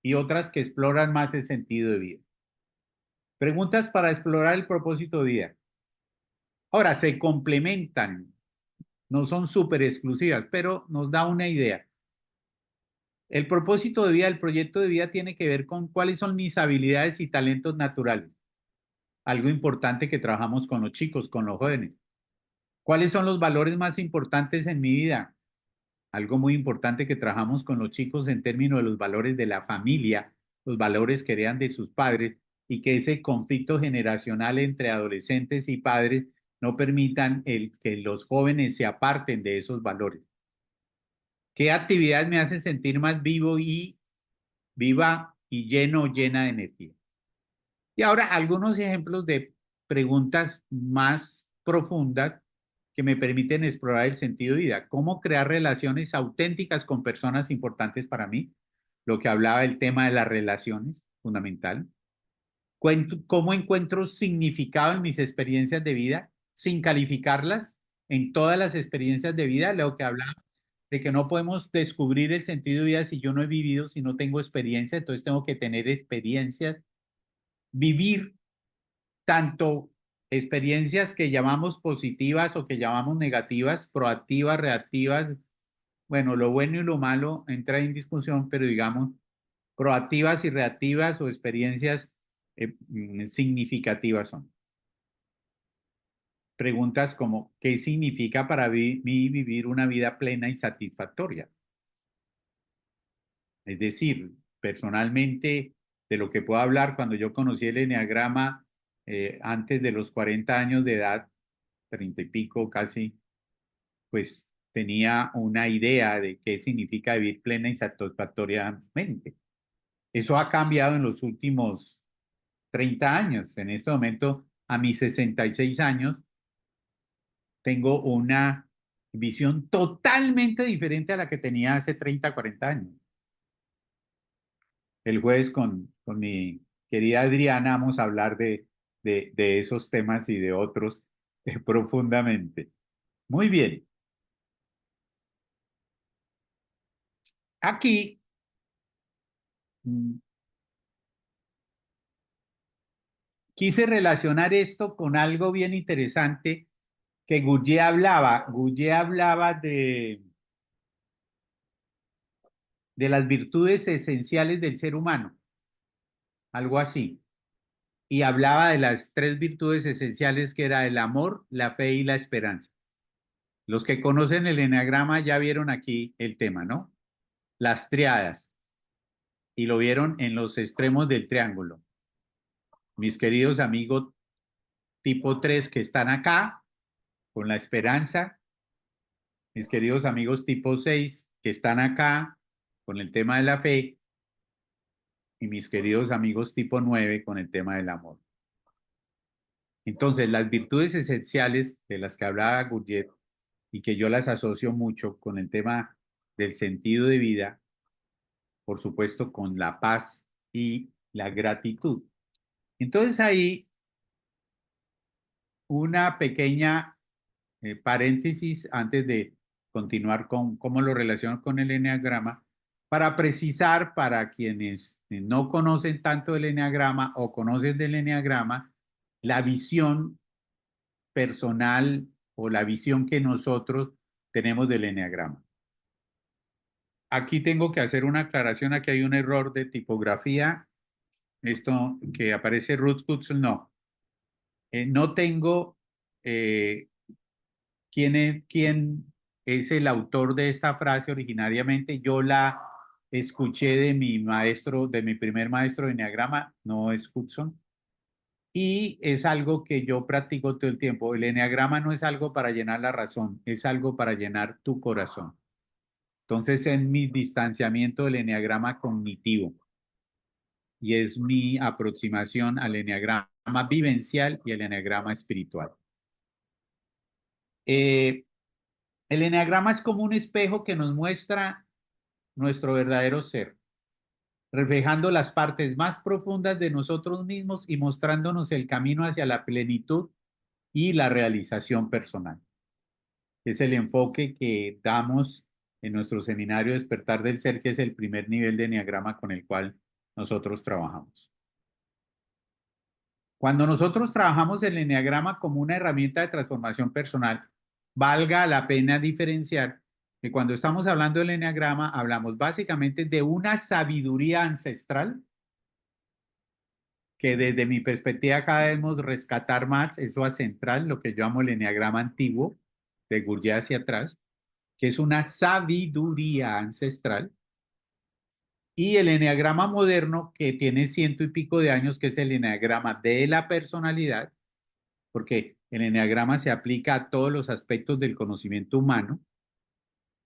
y otras que exploran más el sentido de vida. Preguntas para explorar el propósito de vida. Ahora, se complementan, no son súper exclusivas, pero nos da una idea. El propósito de vida, el proyecto de vida tiene que ver con cuáles son mis habilidades y talentos naturales. Algo importante que trabajamos con los chicos, con los jóvenes. ¿Cuáles son los valores más importantes en mi vida? Algo muy importante que trabajamos con los chicos en términos de los valores de la familia, los valores que heredan de sus padres y que ese conflicto generacional entre adolescentes y padres no permitan que los jóvenes se aparten de esos valores. ¿Qué actividades me hacen sentir más vivo y viva y lleno o llena de energía? Y ahora algunos ejemplos de preguntas más profundas que me permiten explorar el sentido de vida. ¿Cómo crear relaciones auténticas con personas importantes para mí? Lo que hablaba del tema de las relaciones, fundamental. ¿Cómo encuentro significado en mis experiencias de vida sin calificarlas? En todas las experiencias de vida, lo que hablaba de que no podemos descubrir el sentido de vida si yo no he vivido, si no tengo experiencia, entonces tengo que tener experiencias, vivir tanto experiencias que llamamos positivas o que llamamos negativas, proactivas, reactivas, bueno, lo bueno y lo malo entra en discusión, pero digamos, proactivas y reactivas o experiencias significativas son. Preguntas como, ¿qué significa para mí vivir una vida plena y satisfactoria? Es decir, personalmente, de lo que puedo hablar, cuando yo conocí el eneagrama antes de los 40 años de edad, 30 y pico casi, pues tenía una idea de qué significa vivir plena y satisfactoriamente. Eso ha cambiado en los últimos 30 años. En este momento, a mis 66 años, tengo una visión totalmente diferente a la que tenía hace 30, 40 años. El jueves con mi querida Adriana vamos a hablar de esos temas y de otros profundamente. Muy bien. Aquí quise relacionar esto con algo bien interesante que Gurdjieff hablaba. Gurdjieff hablaba de las virtudes esenciales del ser humano, algo así. Y hablaba de las tres virtudes esenciales que era el amor, la fe y la esperanza. Los que conocen el eneagrama ya vieron aquí el tema, ¿no? Las triadas. Y lo vieron en los extremos del triángulo. Mis queridos amigos tipo 3 que están acá, con la esperanza. Mis queridos amigos tipo 6 que están acá, con el tema de la fe. Y mis queridos amigos tipo 9 con el tema del amor. Entonces, las virtudes esenciales de las que hablaba Gurdjieff y que yo las asocio mucho con el tema del sentido de vida, por supuesto, con la paz y la gratitud. Entonces ahí una pequeña paréntesis antes de continuar con cómo lo relaciono con el eneagrama, para precisar para quienes no conocen tanto el eneagrama o conocen del eneagrama, la visión personal o la visión que nosotros tenemos del eneagrama. Aquí tengo que hacer una aclaración, aquí hay un error de tipografía, esto que aparece Ruth Kutzel, no. No tengo quién es el autor de esta frase originariamente, yo la escuché de mi maestro, de mi primer maestro de eneagrama, no es Hudson, y es algo que yo practico todo el tiempo. El eneagrama no es algo para llenar la razón, es algo para llenar tu corazón. Entonces, es mi distanciamiento del eneagrama cognitivo y es mi aproximación al eneagrama vivencial y el eneagrama espiritual. El eneagrama es como un espejo que nos muestra nuestro verdadero ser, reflejando las partes más profundas de nosotros mismos y mostrándonos el camino hacia la plenitud y la realización personal. Es el enfoque que damos en nuestro seminario Despertar del Ser, que es el primer nivel de eneagrama con el cual nosotros trabajamos. Cuando nosotros trabajamos el eneagrama como una herramienta de transformación personal, valga la pena diferenciar que cuando estamos hablando del eneagrama, hablamos básicamente de una sabiduría ancestral que desde mi perspectiva acá debemos rescatar más, eso es central, lo que yo llamo el eneagrama antiguo, de Gurdjieff hacia atrás, que es una sabiduría ancestral, y el eneagrama moderno, que tiene 100 y pico de años, que es el eneagrama de la personalidad, porque el eneagrama se aplica a todos los aspectos del conocimiento humano,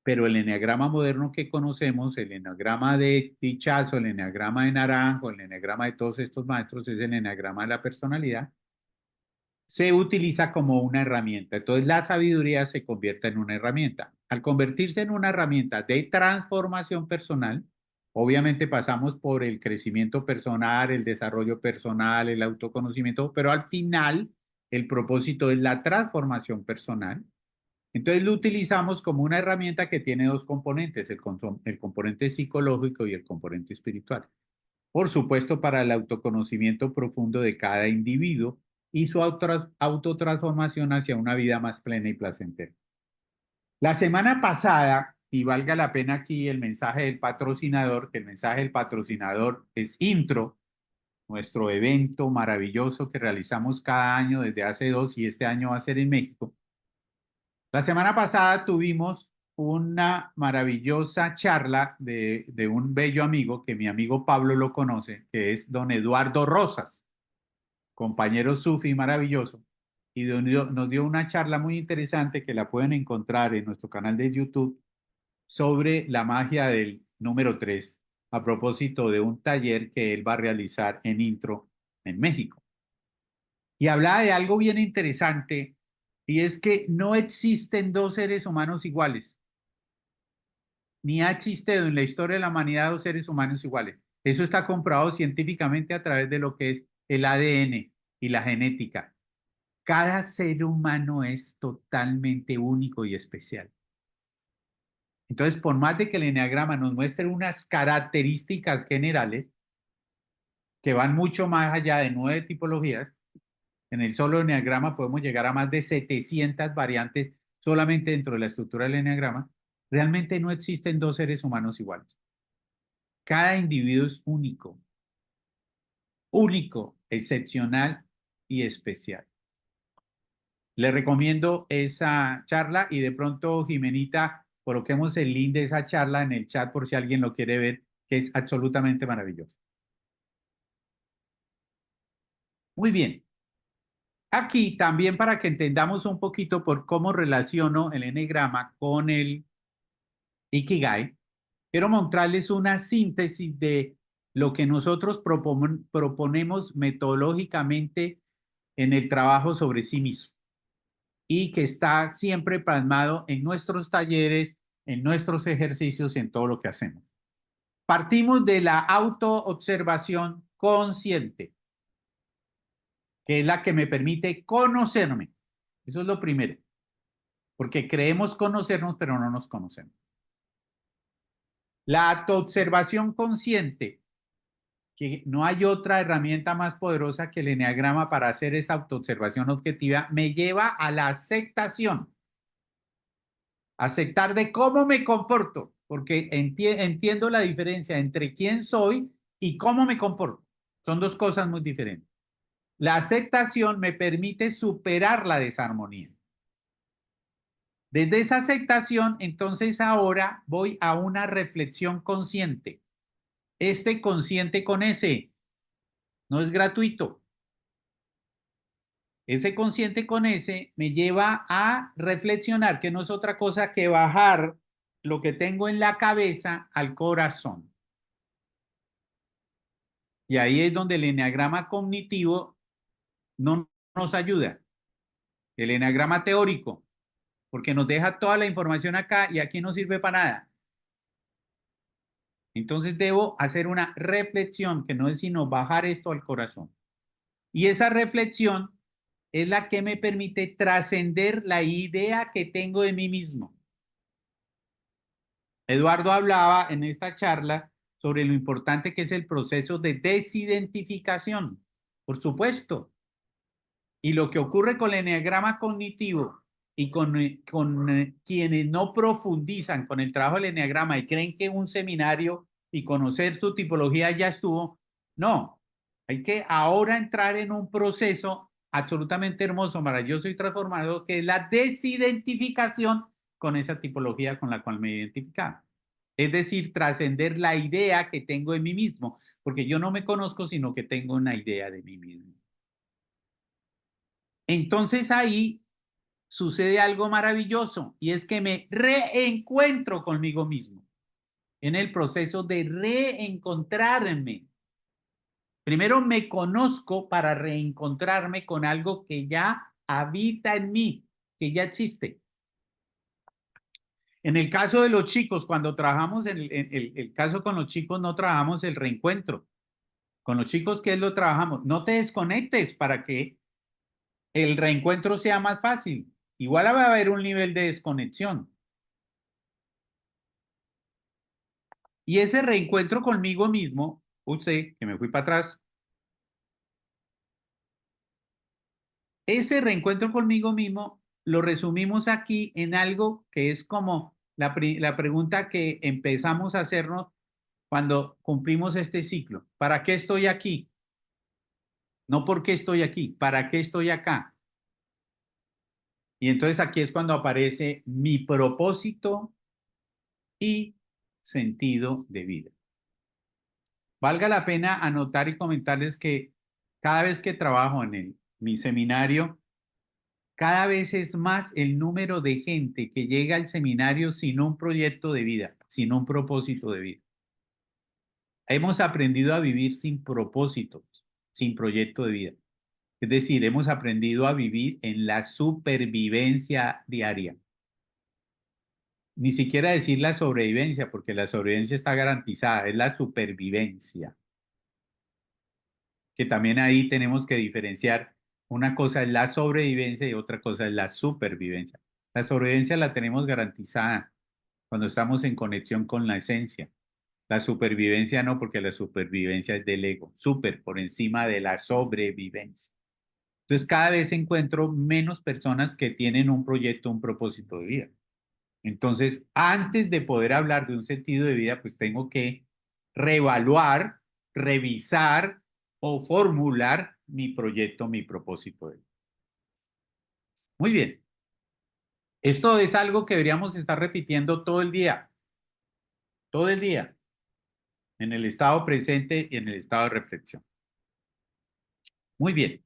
pero el eneagrama moderno que conocemos, el eneagrama de Dichazo, el eneagrama de Naranjo, el eneagrama de todos estos maestros, es el eneagrama de la personalidad, se utiliza como una herramienta. Entonces la sabiduría se convierte en una herramienta. Al convertirse en una herramienta de transformación personal, obviamente pasamos por el crecimiento personal, el desarrollo personal, el autoconocimiento, pero al final el propósito es la transformación personal. Entonces lo utilizamos como una herramienta que tiene dos componentes, el componente psicológico y el componente espiritual. Por supuesto, para el autoconocimiento profundo de cada individuo y su autotransformación hacia una vida más plena y placentera. La semana pasada y valga la pena aquí el mensaje del patrocinador, que el mensaje del patrocinador es Intro, nuestro evento maravilloso que realizamos cada año desde hace 2 y este año va a ser en México. La semana pasada tuvimos una maravillosa charla de un bello amigo, que mi amigo Pablo lo conoce, que es don Eduardo Rosas, compañero sufi maravilloso, y nos dio una charla muy interesante que la pueden encontrar en nuestro canal de YouTube sobre la magia del número 3, a propósito de un taller que él va a realizar en Intro en México. Y hablaba de algo bien interesante, y es que no existen dos seres humanos iguales. Ni ha existido en la historia de la humanidad dos seres humanos iguales. Eso está comprobado científicamente a través de lo que es el ADN y la genética. Cada ser humano es totalmente único y especial. Entonces, por más de que el eneagrama nos muestre unas características generales que van mucho más allá de 9 tipologías, en el solo eneagrama podemos llegar a más de 700 variantes solamente dentro de la estructura del eneagrama. Realmente no existen dos seres humanos iguales. Cada individuo es único, excepcional y especial. Le recomiendo esa charla y de pronto, Jimenita, coloquemos el link de esa charla en el chat por si alguien lo quiere ver, que es absolutamente maravilloso. Muy bien. Aquí también para que entendamos un poquito por cómo relaciono el eneagrama con el Ikigai, quiero mostrarles una síntesis de lo que nosotros proponemos metodológicamente en el trabajo sobre sí mismo y que está siempre plasmado en nuestros talleres, en nuestros ejercicios, en todo lo que hacemos. Partimos de la autoobservación consciente, que es la que me permite conocerme. Eso es lo primero, porque creemos conocernos, pero no nos conocemos. La autoobservación consciente, que no hay otra herramienta más poderosa que el eneagrama para hacer esa autoobservación objetiva, me lleva a la aceptación. Aceptar de cómo me comporto, porque entiendo la diferencia entre quién soy y cómo me comporto. Son dos cosas muy diferentes. La aceptación me permite superar la desarmonía. Desde esa aceptación, entonces ahora voy a una reflexión consciente. Este consciente con ese no es gratuito. Ese consciente con ese me lleva a reflexionar, que no es otra cosa que bajar lo que tengo en la cabeza al corazón. Y ahí es donde el eneagrama cognitivo no nos ayuda. El eneagrama teórico, porque nos deja toda la información acá y aquí no sirve para nada. Entonces debo hacer una reflexión que no es sino bajar esto al corazón. Y esa reflexión es la que me permite trascender la idea que tengo de mí mismo. Eduardo hablaba en esta charla sobre lo importante que es el proceso de desidentificación, por supuesto. Y lo que ocurre con el eneagrama cognitivo y con quienes no profundizan con el trabajo del eneagrama y creen que un seminario y conocer su tipología ya estuvo, no. Hay que ahora entrar en un proceso absolutamente hermoso, maravilloso y transformador, que es la desidentificación con esa tipología con la cual me identificaba. Es decir, trascender la idea que tengo de mí mismo, porque yo no me conozco, sino que tengo una idea de mí mismo. Entonces ahí sucede algo maravilloso y es que me reencuentro conmigo mismo en el proceso de reencontrarme. Primero me conozco para reencontrarme con algo que ya habita en mí, que ya existe. En el caso de los chicos, cuando trabajamos en el caso con los chicos, no trabajamos el reencuentro. Con los chicos, ¿qué es lo trabajamos? No te desconectes para que el reencuentro sea más fácil. Igual va a haber un nivel de desconexión. Y ese reencuentro conmigo mismo, usted, que me fui para atrás, ese reencuentro conmigo mismo lo resumimos aquí en algo que es como la pregunta que empezamos a hacernos cuando cumplimos este ciclo. ¿Para qué estoy aquí? No por qué estoy aquí, ¿para qué estoy acá? Y entonces aquí es cuando aparece mi propósito y sentido de vida. Valga la pena anotar y comentarles que cada vez que trabajo en mi seminario, cada vez es más el número de gente que llega al seminario sin un proyecto de vida, sin un propósito de vida. Hemos aprendido a vivir sin propósitos, sin proyecto de vida. Es decir, hemos aprendido a vivir en la supervivencia diaria. Ni siquiera decir la sobrevivencia, porque la sobrevivencia está garantizada, es la supervivencia. Que también ahí tenemos que diferenciar. Una cosa es la sobrevivencia y otra cosa es la supervivencia. La sobrevivencia la tenemos garantizada cuando estamos en conexión con la esencia. La supervivencia no, porque la supervivencia es del ego, super por encima de la sobrevivencia. Entonces, cada vez encuentro menos personas que tienen un proyecto, un propósito de vida. Entonces, antes de poder hablar de un sentido de vida, pues tengo que reevaluar, revisar o formular mi proyecto, mi propósito de vida. Muy bien. Esto es algo que deberíamos estar repitiendo todo el día, en el estado presente y en el estado de reflexión. Muy bien.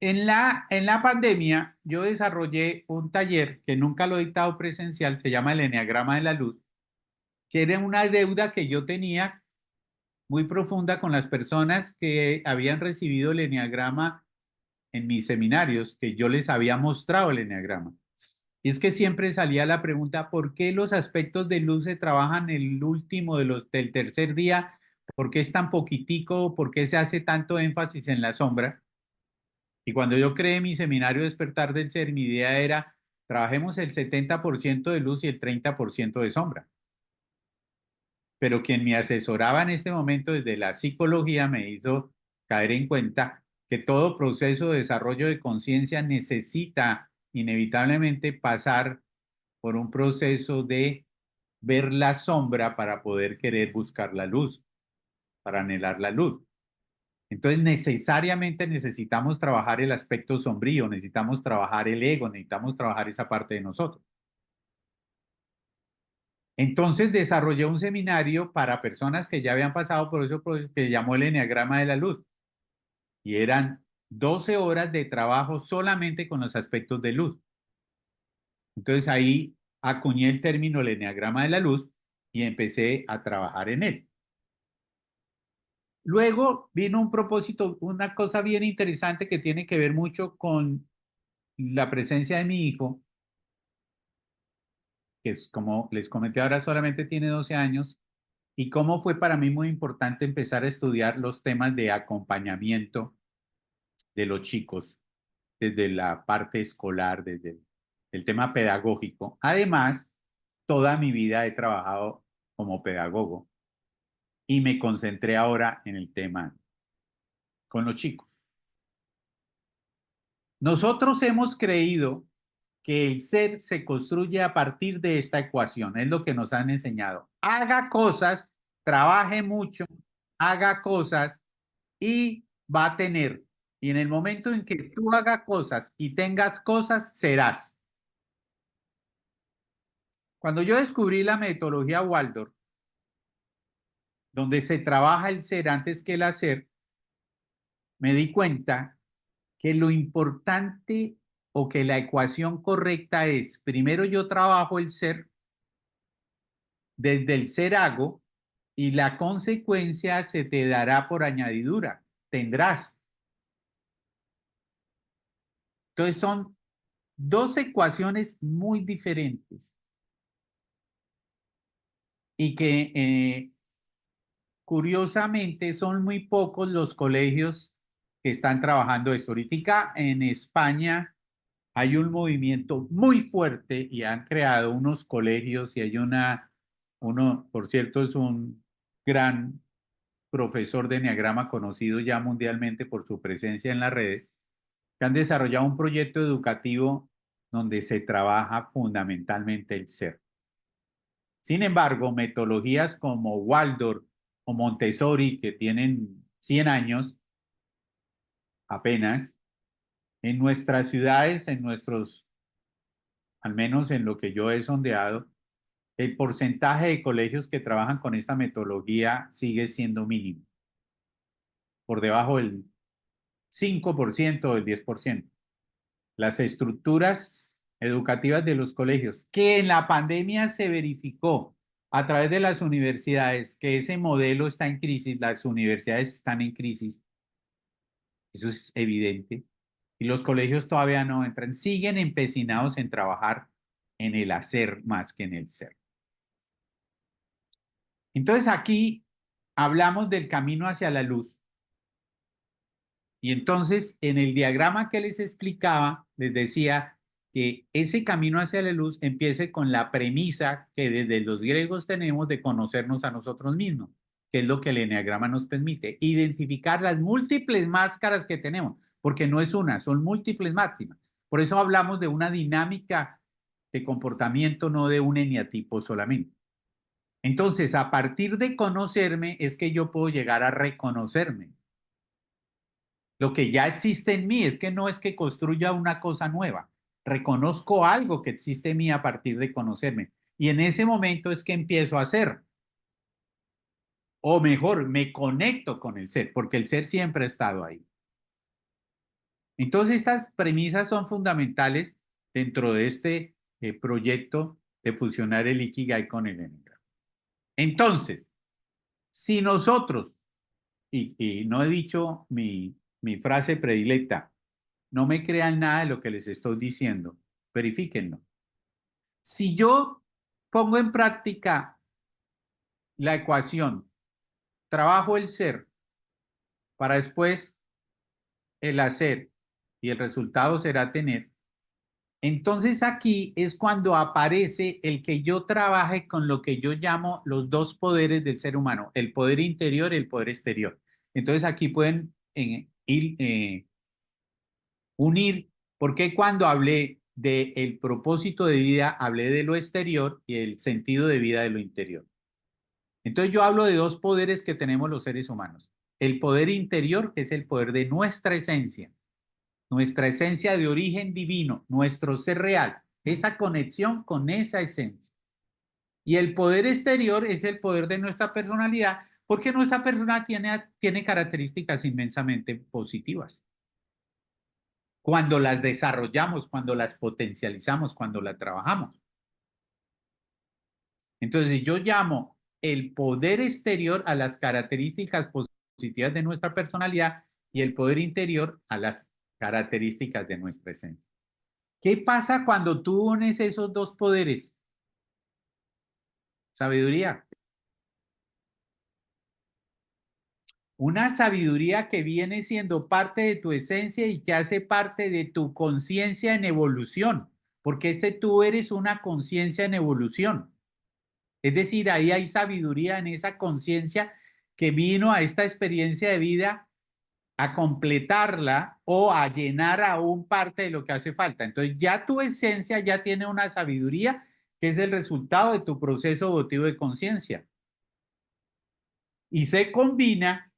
En la pandemia, yo desarrollé un taller que nunca lo he dictado presencial, se llama el Eneagrama de la Luz, que era una deuda que yo tenía muy profunda con las personas que habían recibido el eneagrama en mis seminarios, que yo les había mostrado el eneagrama. Y es que siempre salía la pregunta, ¿por qué los aspectos de luz se trabajan el último del tercer día? ¿Por qué es tan poquitico? ¿Por qué se hace tanto énfasis en la sombra? Y cuando yo creé mi seminario Despertar del Ser, mi idea era, trabajemos el 70% de luz y el 30% de sombra. Pero quien me asesoraba en este momento desde la psicología me hizo caer en cuenta que todo proceso de desarrollo de conciencia necesita inevitablemente pasar por un proceso de ver la sombra para poder querer buscar la luz, para anhelar la luz. Entonces necesariamente necesitamos trabajar el aspecto sombrío, necesitamos trabajar el ego, necesitamos trabajar esa parte de nosotros. Entonces desarrollé un seminario para personas que ya habían pasado por eso que llamó el Eneagrama de la Luz. Y eran 12 horas de trabajo solamente con los aspectos de luz. Entonces ahí acuñé el término el Eneagrama de la Luz y empecé a trabajar en él. Luego vino un propósito, una cosa bien interesante que tiene que ver mucho con la presencia de mi hijo, que es como les comenté ahora solamente tiene 12 años, y cómo fue para mí muy importante empezar a estudiar los temas de acompañamiento de los chicos desde la parte escolar, desde el tema pedagógico. Además, toda mi vida he trabajado como pedagogo y me concentré ahora en el tema con los chicos. Nosotros hemos creído que el ser se construye a partir de esta ecuación, es lo que nos han enseñado. Haga cosas, trabaje mucho, haga cosas y va a tener. Y en el momento en que tú hagas cosas y tengas cosas, serás. Cuando yo descubrí la metodología Waldorf, donde se trabaja el ser antes que el hacer, me di cuenta que lo importante o que la ecuación correcta es, primero yo trabajo el ser, desde el ser hago, y la consecuencia se te dará por añadidura, tendrás. Entonces son dos ecuaciones muy diferentes y que curiosamente son muy pocos los colegios que están trabajando esto. Ahorita en España hay un movimiento muy fuerte y han creado unos colegios y hay uno, por cierto, es un gran profesor de Enneagrama conocido ya mundialmente por su presencia en las redes, que han desarrollado un proyecto educativo donde se trabaja fundamentalmente el ser. Sin embargo, metodologías como Waldorf o Montessori, que tienen 100 años apenas, en nuestras ciudades, al menos en lo que yo he sondeado, el porcentaje de colegios que trabajan con esta metodología sigue siendo mínimo, por debajo del 5% o del 10%. Las estructuras educativas de los colegios, que en la pandemia se verificó a través de las universidades que ese modelo está en crisis, las universidades están en crisis, eso es evidente, y los colegios todavía no entran, siguen empecinados en trabajar en el hacer más que en el ser. Entonces aquí hablamos del camino hacia la luz. Y entonces en el diagrama que les explicaba, les decía que ese camino hacia la luz empiece con la premisa que desde los griegos tenemos de conocernos a nosotros mismos, que es lo que el eneagrama nos permite, identificar las múltiples máscaras que tenemos, porque no es una, son múltiples máscaras. Por eso hablamos de una dinámica de comportamiento, no de un eneatipo solamente. Entonces, a partir de conocerme es que yo puedo llegar a reconocerme. Lo que ya existe en mí es que no es que construya una cosa nueva. Reconozco algo que existe en mí a partir de conocerme. Y en ese momento es que empiezo a hacer. O mejor, me conecto con el ser, porque el ser siempre ha estado ahí. Entonces, estas premisas son fundamentales dentro de este proyecto de fusionar el Ikigai con el Enneagrama. Entonces, si nosotros, y no he dicho mi frase predilecta, no me crean nada de lo que les estoy diciendo, verifíquenlo. Si yo pongo en práctica la ecuación, trabajo el ser para después el hacer y el resultado será tener, entonces aquí es cuando aparece el que yo trabaje con lo que yo llamo los dos poderes del ser humano, el poder interior y el poder exterior. Entonces aquí pueden unir, porque cuando hablé del propósito de vida, hablé de lo exterior y el sentido de vida de lo interior. Entonces yo hablo de dos poderes que tenemos los seres humanos. El poder interior, que es el poder de nuestra esencia de origen divino, nuestro ser real, esa conexión con esa esencia. Y el poder exterior es el poder de nuestra personalidad, porque nuestra personalidad tiene características inmensamente positivas. Cuando las desarrollamos, cuando las potencializamos, cuando las trabajamos. Entonces yo llamo el poder exterior a las características positivas de nuestra personalidad y el poder interior a las características de nuestra esencia. ¿Qué pasa cuando tú unes esos dos poderes? Sabiduría. Una sabiduría que viene siendo parte de tu esencia y que hace parte de tu conciencia en evolución, porque tú eres una conciencia en evolución. Es decir, ahí hay sabiduría en esa conciencia que vino a esta experiencia de vida a completarla o a llenar aún parte de lo que hace falta. Entonces ya tu esencia ya tiene una sabiduría que es el resultado de tu proceso evolutivo de conciencia. Y se combina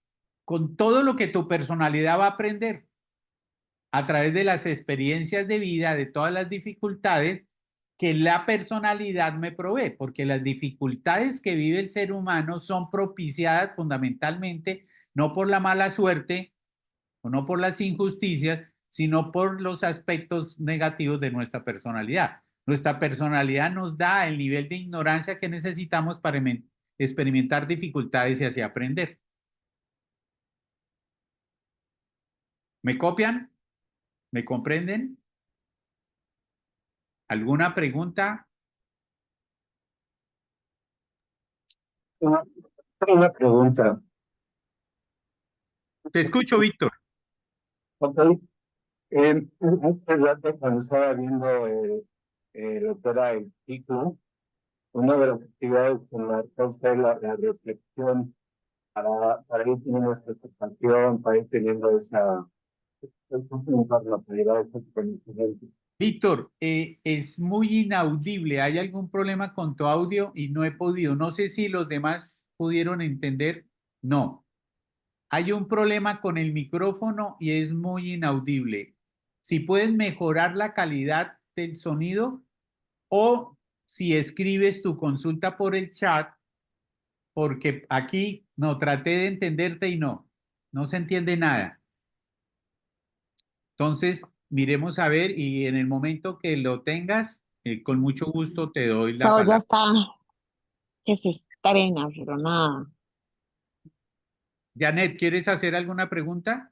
con todo lo que tu personalidad va a aprender a través de las experiencias de vida, de todas las dificultades que la personalidad me provee, porque las dificultades que vive el ser humano son propiciadas fundamentalmente no por la mala suerte o no por las injusticias, sino por los aspectos negativos de nuestra personalidad. Nuestra personalidad nos da el nivel de ignorancia que necesitamos para experimentar dificultades y así aprender. ¿Me copian? ¿Me comprenden? ¿Alguna pregunta? Una pregunta. Te escucho, Víctor. Ok. Este rato cuando estaba viendo lo que era el ciclo, una de las actividades que marcó fue la reflexión para ir teniendo esta expectación, para ir teniendo la calidad de esos conocimientos. Víctor, es muy inaudible. ¿Hay algún problema con tu audio? Y no he podido. No sé si los demás pudieron entender. No. Hay un problema con el micrófono y es muy inaudible. Si puedes mejorar la calidad del sonido o si escribes tu consulta por el chat, porque aquí no traté de entenderte y no se entiende nada. Entonces, miremos a ver y en el momento que lo tengas, con mucho gusto te doy la Todo ya palabra. está, que se estrena, pero nada. Janet, ¿quieres hacer alguna pregunta?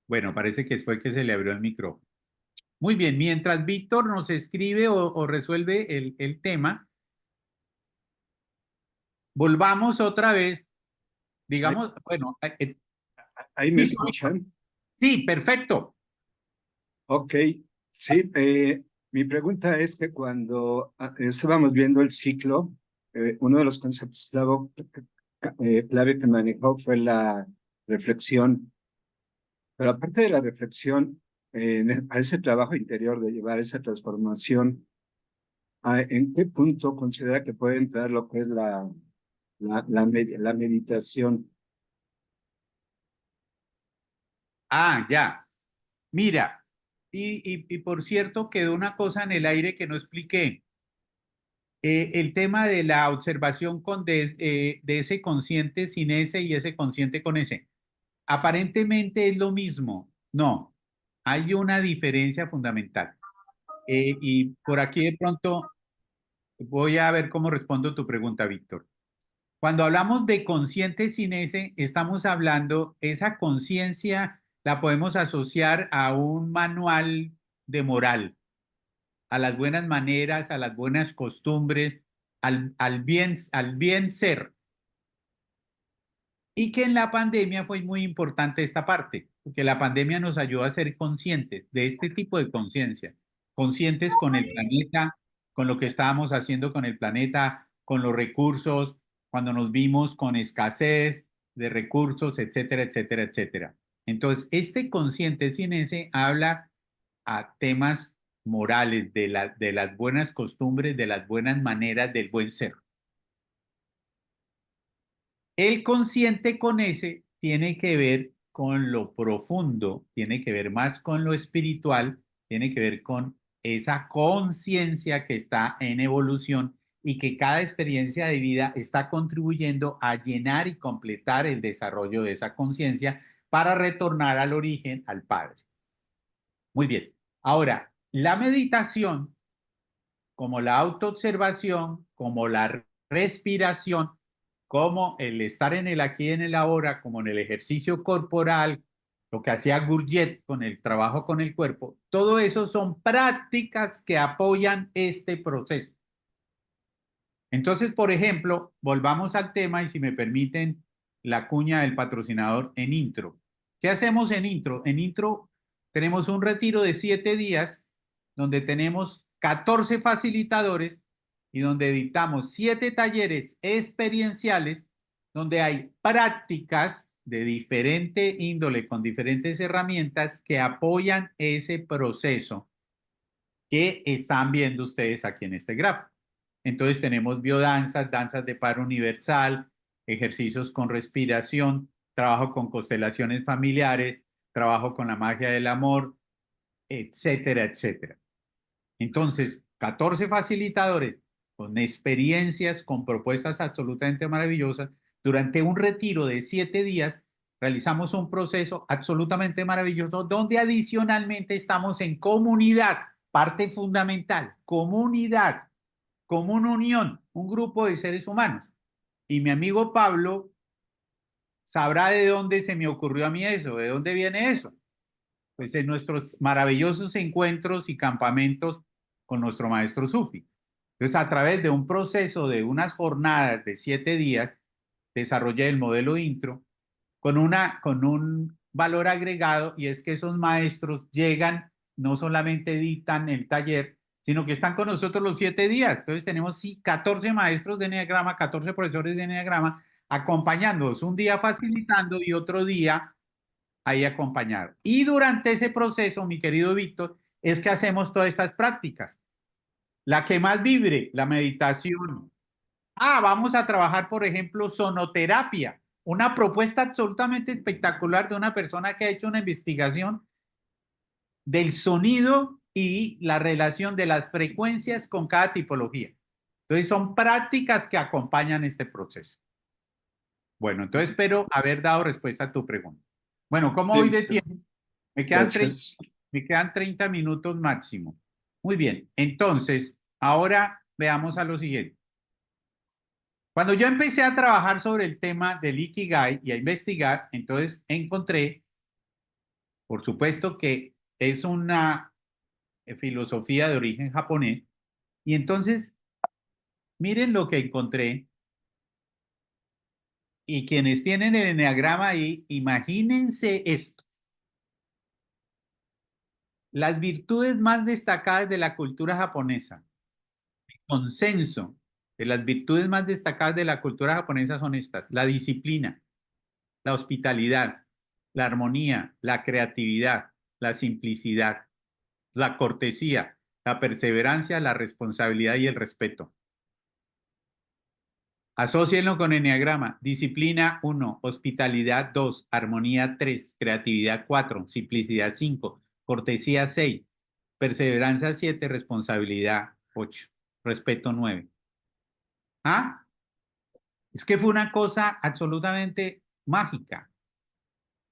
Bueno, parece que fue que se le abrió el micrófono. Muy bien, mientras Víctor nos escribe o resuelve el tema, volvamos otra vez, digamos, bueno, ¿Ahí me Víctor, escuchan? sí, perfecto. Ok, sí, mi pregunta es que cuando estábamos viendo el ciclo, uno de los conceptos clave que manejó fue la reflexión. Pero aparte de la reflexión, a ese trabajo interior de llevar esa transformación, ¿en qué punto considera que puede entrar lo que es la meditación? Ah, ya. Mira, y por cierto, quedó una cosa en el aire que no expliqué. El tema de la observación de ese consciente sin ese y ese consciente con ese. Aparentemente es lo mismo. No, hay una diferencia fundamental. Y por aquí de pronto voy a ver cómo respondo tu pregunta, Víctor. Cuando hablamos de consciente sin ese, estamos hablando, esa conciencia la podemos asociar a un manual de moral, a las buenas maneras, a las buenas costumbres, al bien ser. Y que en la pandemia fue muy importante esta parte, porque la pandemia nos ayudó a ser conscientes de este tipo de conciencia, conscientes con el planeta, con lo que estábamos haciendo con el planeta, con los recursos, cuando nos vimos con escasez de recursos, etcétera, etcétera, etcétera. Entonces, este consciente sin ese habla a temas morales, de las buenas costumbres, de las buenas maneras, del buen ser. El consciente con ese tiene que ver con lo profundo, tiene que ver más con lo espiritual, tiene que ver con esa conciencia que está en evolución y que cada experiencia de vida está contribuyendo a llenar y completar el desarrollo de esa conciencia para retornar al origen, al Padre. Muy bien. Ahora, la meditación, como la autoobservación, como la respiración, como el estar en el aquí y en el ahora, como en el ejercicio corporal, lo que hacía Gurdjieff con el trabajo con el cuerpo, todo eso son prácticas que apoyan este proceso. Entonces, por ejemplo, volvamos al tema y si me permiten la cuña del patrocinador en intro. ¿Qué hacemos en intro? En intro tenemos un retiro de 7 días donde tenemos 14 facilitadores y donde dictamos 7 talleres experienciales donde hay prácticas de diferente índole con diferentes herramientas que apoyan ese proceso que están viendo ustedes aquí en este gráfico. Entonces tenemos biodanzas, danzas de paro universal, ejercicios con respiración, trabajo con constelaciones familiares, trabajo con la magia del amor, etcétera, etcétera. Entonces, 14 facilitadores con experiencias, con propuestas absolutamente maravillosas. Durante un retiro de 7 días, realizamos un proceso absolutamente maravilloso donde adicionalmente estamos en comunidad, parte fundamental, comunidad, como una unión, un grupo de seres humanos. Y mi amigo Pablo sabrá de dónde se me ocurrió a mí eso, de dónde viene eso. Pues en nuestros maravillosos encuentros y campamentos con nuestro maestro Sufi. Entonces, a través de un proceso de unas jornadas de 7 días, desarrollé el modelo intro con un valor agregado y es que esos maestros llegan, no solamente dictan el taller, sino que están con nosotros los 7 días. Entonces tenemos 14 maestros de Enneagrama, 14 profesores de Enneagrama, acompañándolos, un día facilitando y otro día ahí acompañar. Y durante ese proceso, mi querido Víctor, es que hacemos todas estas prácticas. La que más vibre, la meditación. Vamos a trabajar, por ejemplo, sonoterapia, una propuesta absolutamente espectacular de una persona que ha hecho una investigación del sonido y la relación de las frecuencias con cada tipología. Entonces, son prácticas que acompañan este proceso. Bueno, entonces espero haber dado respuesta a tu pregunta. Bueno, ¿cómo voy de tiempo? Me quedan 30 minutos máximo. Muy bien, entonces, ahora veamos a lo siguiente. Cuando yo empecé a trabajar sobre el tema del Ikigai y a investigar, entonces encontré, por supuesto que es una filosofía de origen japonés, y entonces miren lo que encontré, y quienes tienen el eneagrama ahí, imagínense esto. Las virtudes más destacadas de la cultura japonesa, el consenso de las virtudes más destacadas de la cultura japonesa son estas: la disciplina, la hospitalidad, la armonía, la creatividad, la simplicidad, la cortesía, la perseverancia, la responsabilidad y el respeto. Asócienlo con eneagrama: disciplina 1, hospitalidad 2, armonía 3, creatividad 4, simplicidad 5, cortesía 6, perseverancia 7, responsabilidad 8, respeto 9. Es que fue una cosa absolutamente mágica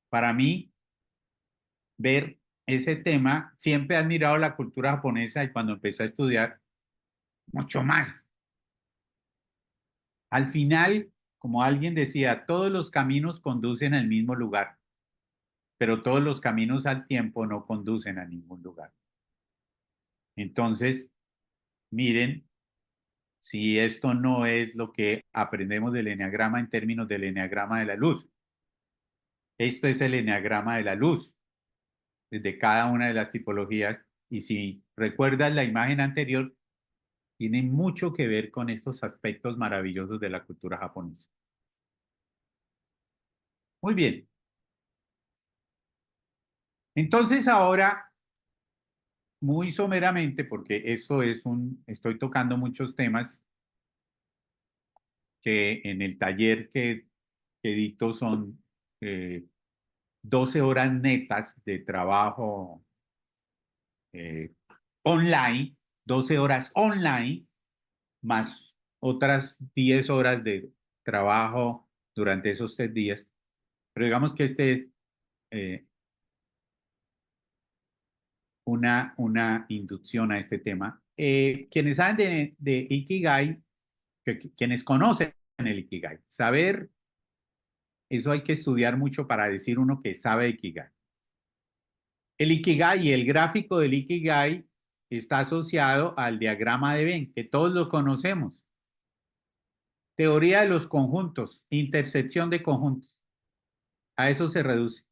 para mí ver ese tema. Siempre he admirado la cultura japonesa y cuando empecé a estudiar, mucho más. Al final, como alguien decía, todos los caminos conducen al mismo lugar, pero todos los caminos al tiempo no conducen a ningún lugar. Entonces, miren, si esto no es lo que aprendemos del eneagrama en términos del eneagrama de la luz. Esto es el eneagrama de la luz, desde cada una de las tipologías. Y si recuerdas la imagen anterior, tiene mucho que ver con estos aspectos maravillosos de la cultura japonesa. Muy bien. Entonces ahora, muy someramente, porque esto es estoy tocando muchos temas que en el taller que dicto son 12 horas netas de trabajo online, 12 horas online, más otras 10 horas de trabajo durante esos 3 días. Pero digamos que este es una inducción a este tema. Quienes saben de Ikigai, quienes conocen el Ikigai, saber, eso hay que estudiar mucho para decir uno que sabe Ikigai. El Ikigai y el gráfico del Ikigai está asociado al diagrama de Venn, que todos lo conocemos. Teoría de los conjuntos, intersección de conjuntos. A eso se reduce.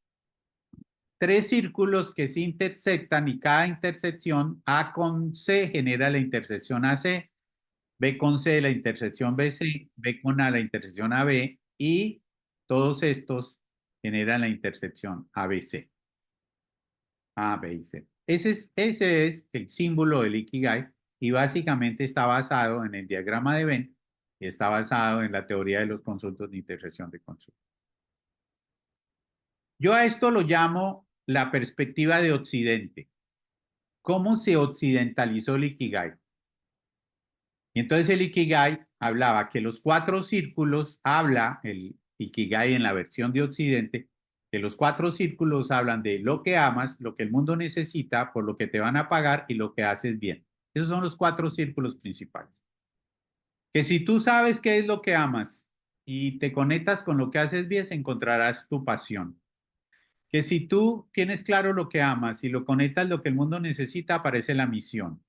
3 círculos que se intersectan y cada intersección A con C genera la intersección AC, B con C la intersección BC, B con A la intersección AB y todos estos generan la intersección ABC. A, B y C. Ese es el símbolo del Ikigai y básicamente está basado en el diagrama de Venn y está basado en la teoría de los conjuntos de intersección de conjuntos. Yo a esto lo llamo la perspectiva de Occidente. ¿Cómo se occidentalizó el Ikigai? Y entonces el Ikigai hablaba que los 4 círculos, habla el Ikigai en la versión de Occidente, que los 4 círculos hablan de lo que amas, lo que el mundo necesita, por lo que te van a pagar y lo que haces bien. Esos son los 4 círculos principales. Que si tú sabes qué es lo que amas y te conectas con lo que haces bien, encontrarás tu pasión. Que si tú tienes claro lo que amas y lo conectas lo que el mundo necesita, aparece la misión.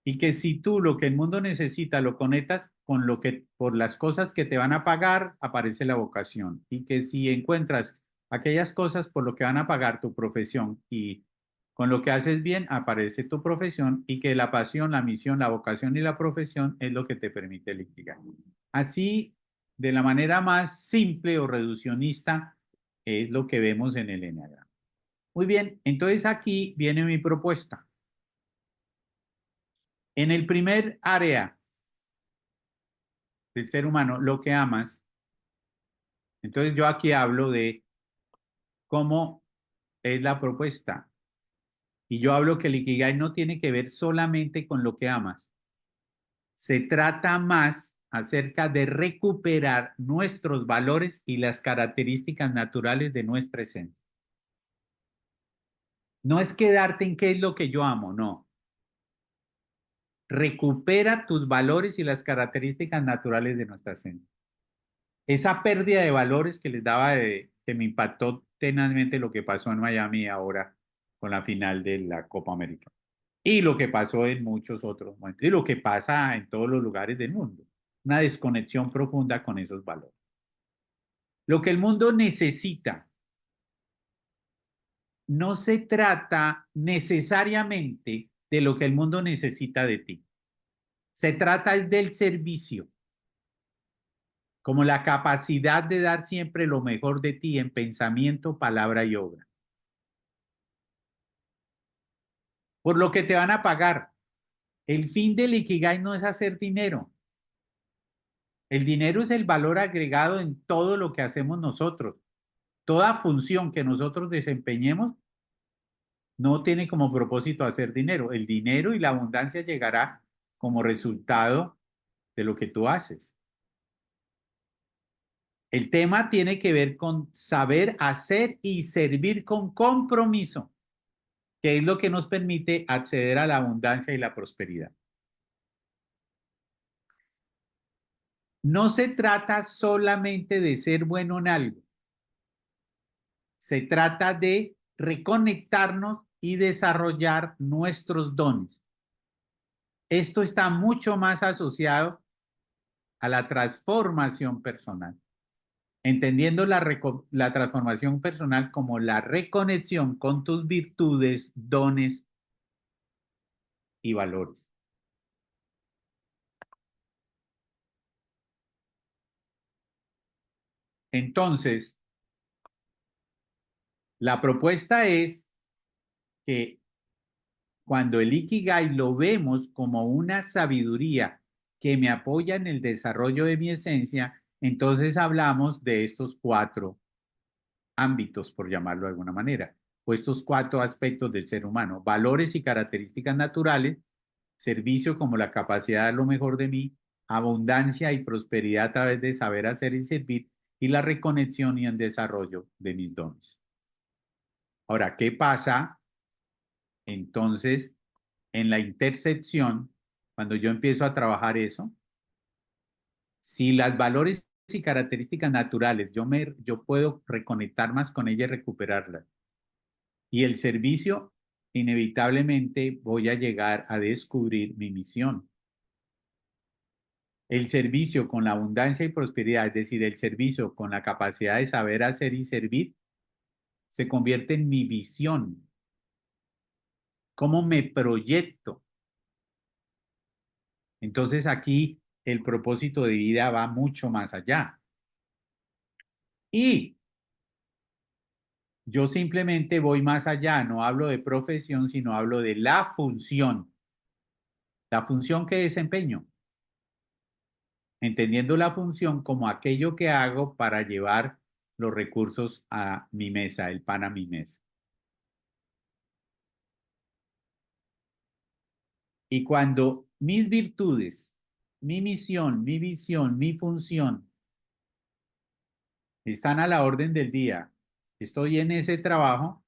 Y que si tú lo que el mundo necesita lo conectas con lo que, por las cosas que te van a pagar, aparece la vocación. Y que si encuentras aquellas cosas por lo que van a pagar tu profesión y con lo que haces bien, aparece tu profesión y que la pasión, la misión, la vocación y la profesión es lo que te permite el Ikigai. Así de la manera más simple o reduccionista, es lo que vemos en el eneagrama. Muy bien, entonces aquí viene mi propuesta. En el primer área del ser humano, lo que amas, entonces yo aquí hablo de cómo es la propuesta. Y yo hablo que el Ikigai no tiene que ver solamente con lo que amas. Se trata más acerca de recuperar nuestros valores y las características naturales de nuestra esencia. No es quedarte en qué es lo que yo amo, no. Recupera tus valores y las características naturales de nuestra esencia. Esa pérdida de valores que les daba que me impactó tenazmente lo que pasó en Miami ahora con la final de la Copa América. Y lo que pasó en muchos otros momentos. Y lo que pasa en todos los lugares del mundo. Una desconexión profunda con esos valores. Lo que el mundo necesita no se trata necesariamente de lo que el mundo necesita de ti. Se trata es del servicio, como la capacidad de dar siempre lo mejor de ti en pensamiento, palabra y obra. Por lo que te van a pagar. El fin del Ikigai no es hacer dinero. El dinero es el valor agregado en todo lo que hacemos nosotros. Toda función que nosotros desempeñemos no tiene como propósito hacer dinero. El dinero y la abundancia llegará como resultado de lo que tú haces. El tema tiene que ver con saber hacer y servir con compromiso, que es lo que nos permite acceder a la abundancia y la prosperidad. No se trata solamente de ser bueno en algo. Se trata de reconectarnos y desarrollar nuestros dones. Esto está mucho más asociado a la transformación personal, entendiendo la transformación personal como la reconexión con tus virtudes, dones y valores. Entonces, la propuesta es que cuando el Ikigai lo vemos como una sabiduría que me apoya en el desarrollo de mi esencia, entonces hablamos de estos 4 ámbitos, por llamarlo de alguna manera, o estos 4 aspectos del ser humano: valores y características naturales, servicio como la capacidad de dar lo mejor de mí, abundancia y prosperidad a través de saber hacer y servir, y la reconexión y el desarrollo de mis dones. Ahora, ¿qué pasa entonces en la intersección cuando yo empiezo a trabajar eso? Si las valores y características naturales yo puedo reconectar más con ellas y recuperarlas, y el servicio, inevitablemente voy a llegar a descubrir mi misión. El servicio con la abundancia y prosperidad, es decir, el servicio con la capacidad de saber hacer y servir, se convierte en mi visión. ¿Cómo me proyecto? Entonces aquí el propósito de vida va mucho más allá. Y yo simplemente voy más allá, no hablo de profesión, sino hablo de la función que desempeño, entendiendo la función como aquello que hago para llevar los recursos a mi mesa, el pan a mi mesa. Y cuando mis virtudes, mi misión, mi visión, mi función están a la orden del día, estoy en ese trabajo,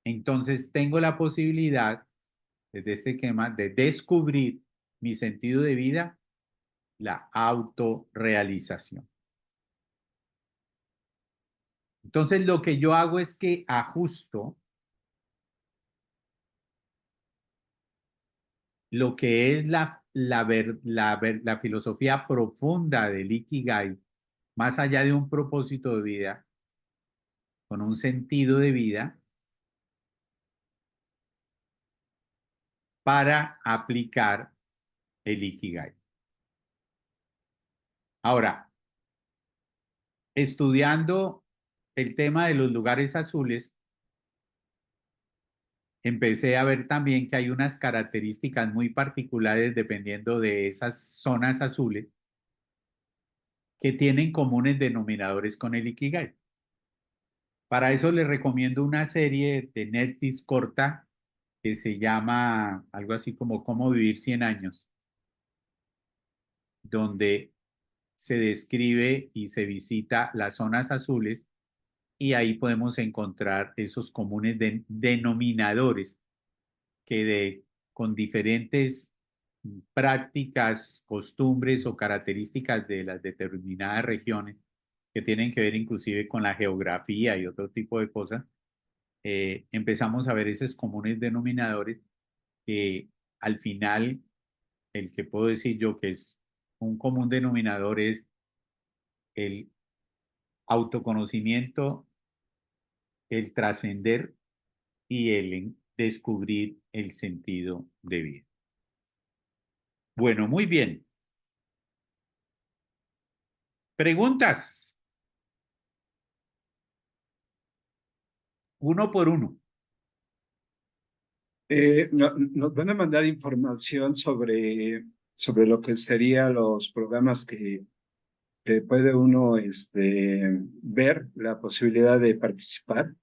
entonces tengo la posibilidad, desde este esquema, de descubrir mi sentido de vida, la autorrealización. Entonces lo que yo hago es que ajusto lo que es la filosofía profunda del Ikigai, más allá de un propósito de vida, con un sentido de vida, para aplicar el Ikigai. Ahora, estudiando el tema de los lugares azules, empecé a ver también que hay unas características muy particulares dependiendo de esas zonas azules que tienen comunes denominadores con el Ikigai. Para eso les recomiendo una serie de Netflix corta que se llama algo así como Cómo vivir 100 años, donde se describe y se visita las zonas azules y ahí podemos encontrar esos comunes denominadores que con diferentes prácticas, costumbres o características de las determinadas regiones que tienen que ver inclusive con la geografía y otro tipo de cosas, empezamos a ver esos comunes denominadores que al final el que puedo decir yo que es un común denominador es el autoconocimiento, el trascender y el descubrir el sentido de vida. Bueno, muy bien. Preguntas. Uno por uno. Nos van a mandar información sobre lo que serían los programas que puede uno ver la posibilidad de participar.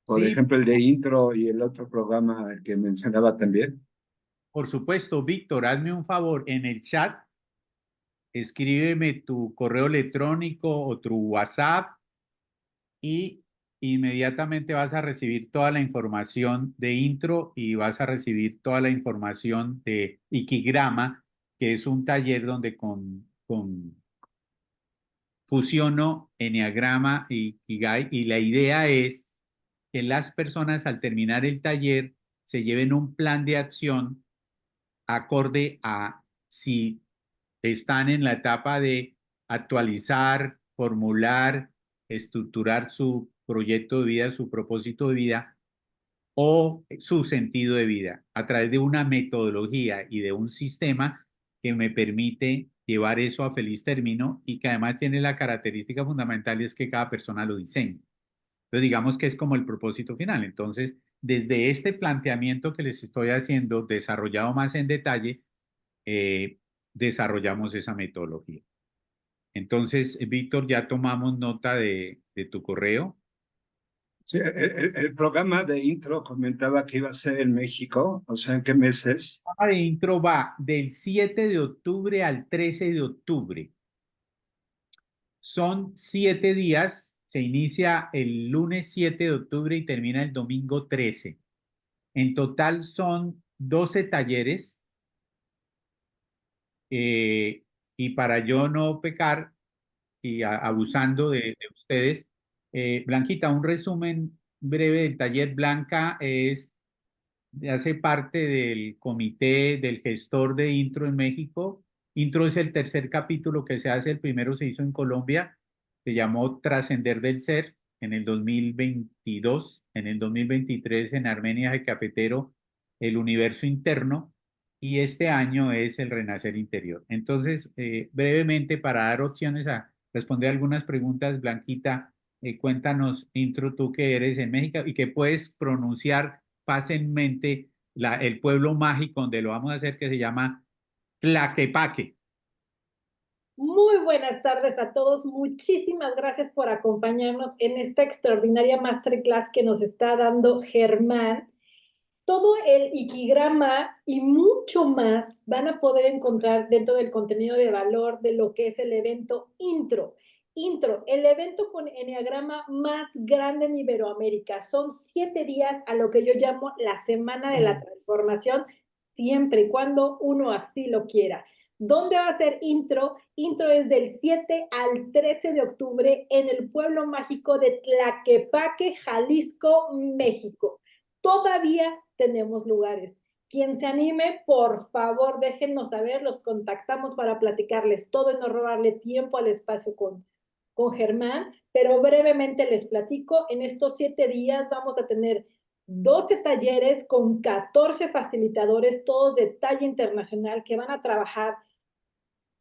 Por Sí, ejemplo, el de intro y el otro programa que mencionaba también. por supuesto, Víctor, hazme un favor. En el chat, escríbeme tu correo electrónico o tu WhatsApp y inmediatamente vas a recibir toda la información de intro y vas a recibir toda la información de Ikigrama, que es un taller donde fusiono Enneagrama y Ikigai, y la idea es que las personas al terminar el taller se lleven un plan de acción acorde a si están en la etapa de actualizar, formular, estructurar su proyecto de vida, su propósito de vida o su sentido de vida a través de una metodología y de un sistema que me permite llevar eso a feliz término y que además tiene la característica fundamental y es que cada persona lo diseña. Entonces digamos que es como el propósito final. Entonces, desde este planteamiento que les estoy haciendo, desarrollado más en detalle, desarrollamos esa metodología. Entonces, Víctor, ya tomamos nota de tu correo. Sí, el programa de intro comentaba que iba a ser en México, o sea, ¿en qué meses? El programa de intro va del 7 de octubre al 13 de octubre. Son 7 días, se inicia el lunes 7 de octubre y termina el domingo 13. En total son 12 talleres y para yo no pecar y abusando de ustedes, Blanquita, un resumen breve del taller. Blanca hace parte del comité del gestor de Intro en México. Intro es el tercer capítulo que se hace, el primero se hizo en Colombia, se llamó Trascender del Ser en el 2022, en el 2023 en Armenia de Cafetero, el universo interno, y este año es el renacer interior. Entonces, brevemente, para dar opciones a responder algunas preguntas, Blanquita, cuéntanos, Intro, tú que eres en México y que puedes pronunciar fácilmente el pueblo mágico donde lo vamos a hacer, que se llama Tlaquepaque. Muy buenas tardes a todos. Muchísimas gracias por acompañarnos en esta extraordinaria masterclass que nos está dando Germán. Todo el Ikigrama y mucho más van a poder encontrar dentro del contenido de valor de lo que es el evento Intro. Intro, el evento con Enneagrama más grande en Iberoamérica. Son 7 días a lo que yo llamo la Semana de la Transformación, siempre y cuando uno así lo quiera. ¿Dónde va a ser Intro? Intro es del 7 al 13 de octubre en el pueblo mágico de Tlaquepaque, Jalisco, México. Todavía tenemos lugares. Quien se anime, por favor, déjennos saber, los contactamos para platicarles todo y no robarle tiempo al espacio con Germán, pero brevemente les platico, en estos 7 días vamos a tener 12 talleres con 14 facilitadores, todos de talla internacional, que van a trabajar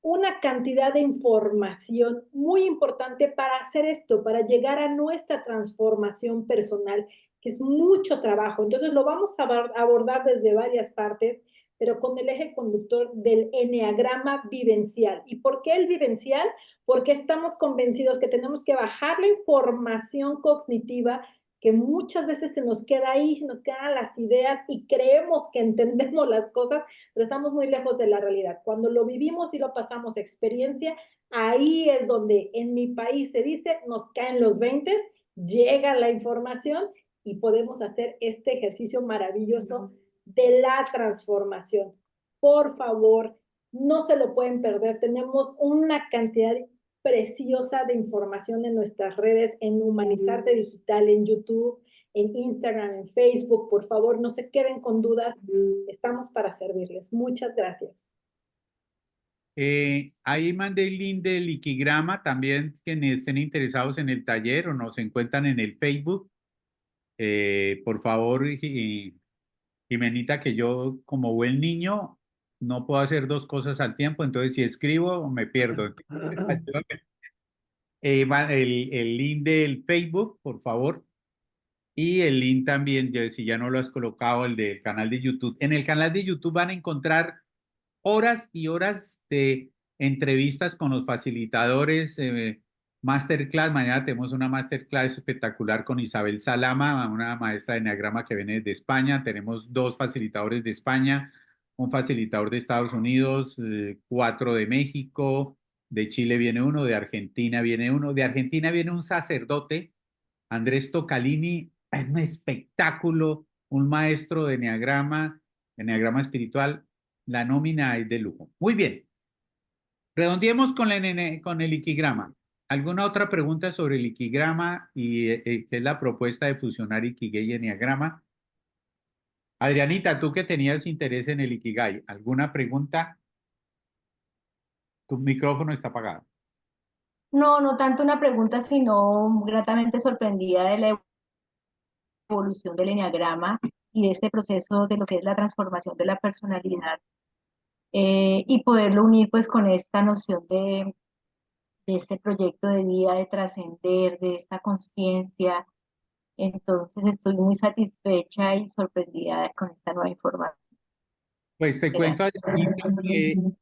una cantidad de información muy importante para hacer esto, para llegar a nuestra transformación personal, que es mucho trabajo. Entonces lo vamos a abordar desde varias partes, pero con el eje conductor del eneagrama vivencial. ¿Y por qué el vivencial? Porque estamos convencidos que tenemos que bajar la información cognitiva que muchas veces se nos queda ahí, se nos quedan las ideas y creemos que entendemos las cosas, pero estamos muy lejos de la realidad. Cuando lo vivimos y lo pasamos experiencia, ahí es donde en mi país se dice, nos caen los 20, llega la información y podemos hacer este ejercicio maravilloso de la transformación. Por favor, no se lo pueden perder. Tenemos una cantidad preciosa de información en nuestras redes, en Humanizarte Digital, en YouTube, en Instagram, en Facebook. Por favor, no se queden con dudas. Estamos para servirles. Muchas gracias. Ahí mandé el link del Ikigrama, también quienes estén interesados en el taller o nos encuentran en el Facebook. Por favor, Jimenita, que yo como buen niño no puedo hacer dos cosas al tiempo, entonces si escribo me pierdo. Entonces, ayúdame. El link del Facebook, por favor. Y el link también, si ya no lo has colocado, el del canal de YouTube. En el canal de YouTube van a encontrar horas y horas de entrevistas con los facilitadores, masterclass. Mañana tenemos una masterclass espectacular con Isabel Salama, una maestra de Enneagrama que viene de España. Tenemos 2 facilitadores de España, un facilitador de Estados Unidos, 4 de México, de Chile viene uno, de Argentina viene uno. De Argentina viene un sacerdote, Andrés Tocalini, es un espectáculo, un maestro de Enneagrama espiritual. La nómina es de lujo. Muy bien. Redondeemos con el Ikigrama. ¿Alguna otra pregunta sobre el Ikigrama y qué es la propuesta de fusionar Ikigai y Enneagrama? Adrianita, tú que tenías interés en el Ikigai, ¿alguna pregunta? Tu micrófono está apagado. No, no tanto una pregunta, sino gratamente sorprendida de la evolución del eneagrama y de este proceso de lo que es la transformación de la personalidad y poderlo unir pues con esta noción de este proyecto de vida, de trascender, de esta conciencia. Entonces estoy muy satisfecha y sorprendida con esta nueva información. Pues te cuento, Adrianita, que Gracias.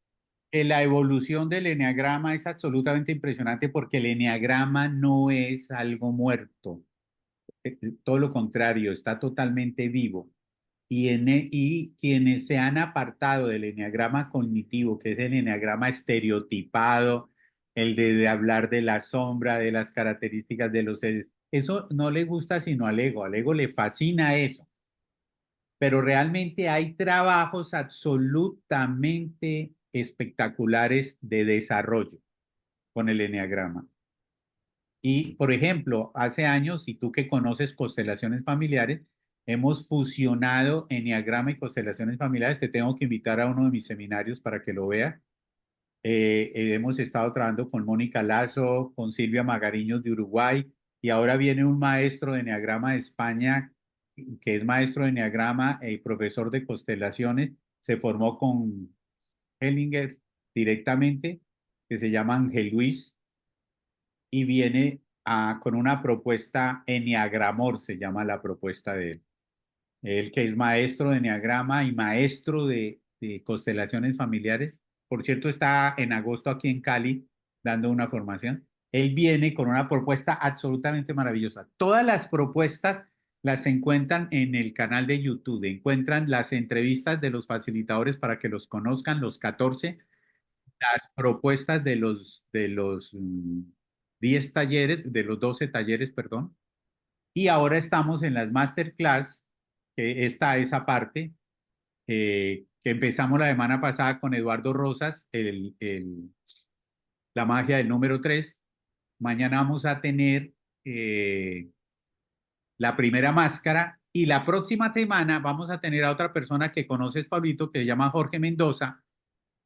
la evolución del eneagrama es absolutamente impresionante porque el eneagrama no es algo muerto. Todo lo contrario, está totalmente vivo. Y quienes se han apartado del eneagrama cognitivo, que es el eneagrama estereotipado, el de hablar de la sombra, de las características de los seres, eso no le gusta sino al ego le fascina eso. Pero realmente hay trabajos absolutamente espectaculares de desarrollo con el eneagrama. Y, por ejemplo, hace años, y tú que conoces constelaciones familiares, hemos fusionado eneagrama y constelaciones familiares. Te tengo que invitar a uno de mis seminarios para que lo veas. Hemos estado trabajando con Mónica Lazo, con Silvia Magariños de Uruguay, y ahora viene un maestro de eneagrama de España, que es maestro de eneagrama y profesor de constelaciones. Se formó con Hellinger directamente, que se llama Ángel Luis, y viene con una propuesta Enneagramor, se llama la propuesta de él. Él que es maestro de Enneagrama y maestro de constelaciones familiares. Por cierto, está en agosto aquí en Cali dando una formación. Él viene con una propuesta absolutamente maravillosa. Todas las propuestas las encuentran en el canal de YouTube. Encuentran las entrevistas de los facilitadores para que los conozcan, los 14, las propuestas de los 10 talleres, de los 12 talleres, perdón. Y ahora estamos en las masterclass, que está esa parte, que empezamos la semana pasada con Eduardo Rosas, la magia del número 3. Mañana vamos a tener la primera máscara y la próxima semana vamos a tener a otra persona que conoces, Pablito, que se llama Jorge Mendoza,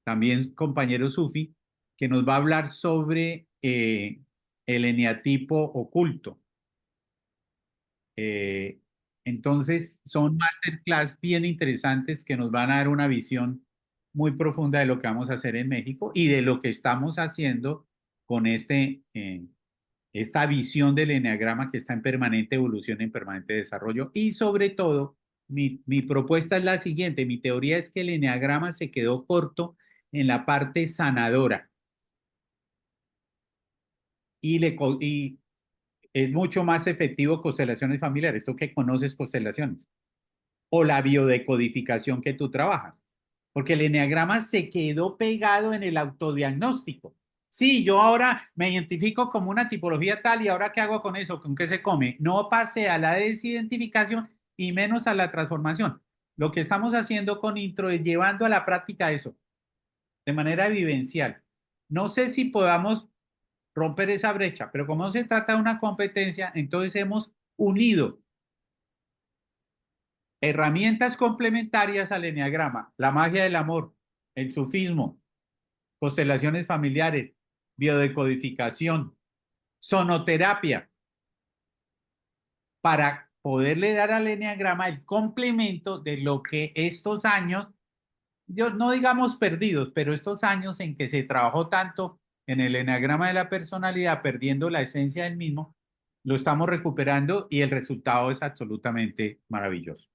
también compañero Sufi, que nos va a hablar sobre el eneatipo oculto. Entonces, son masterclass bien interesantes que nos van a dar una visión muy profunda de lo que vamos a hacer en México y de lo que estamos haciendo con esta visión del eneagrama que está en permanente evolución, en permanente desarrollo. Y sobre todo, mi propuesta es la siguiente. Mi teoría es que el eneagrama se quedó corto en la parte sanadora y es mucho más efectivo constelaciones familiares. Tú que conoces constelaciones o la biodecodificación que tú trabajas, porque el eneagrama se quedó pegado en el autodiagnóstico. Sí, yo ahora me identifico como una tipología tal y ahora ¿qué hago con eso? ¿Con qué se come? No pasé a la desidentificación y menos a la transformación. Lo que estamos haciendo con Intro es llevando a la práctica eso, de manera vivencial. No sé si podamos romper esa brecha, pero como se trata de una competencia, entonces hemos unido herramientas complementarias al eneagrama, la magia del amor, el sufismo, constelaciones familiares, biodecodificación, sonoterapia, para poderle dar al eneagrama el complemento de lo que estos años, yo no digamos perdidos, pero estos años en que se trabajó tanto en el eneagrama de la personalidad, perdiendo la esencia del mismo, lo estamos recuperando y el resultado es absolutamente maravilloso.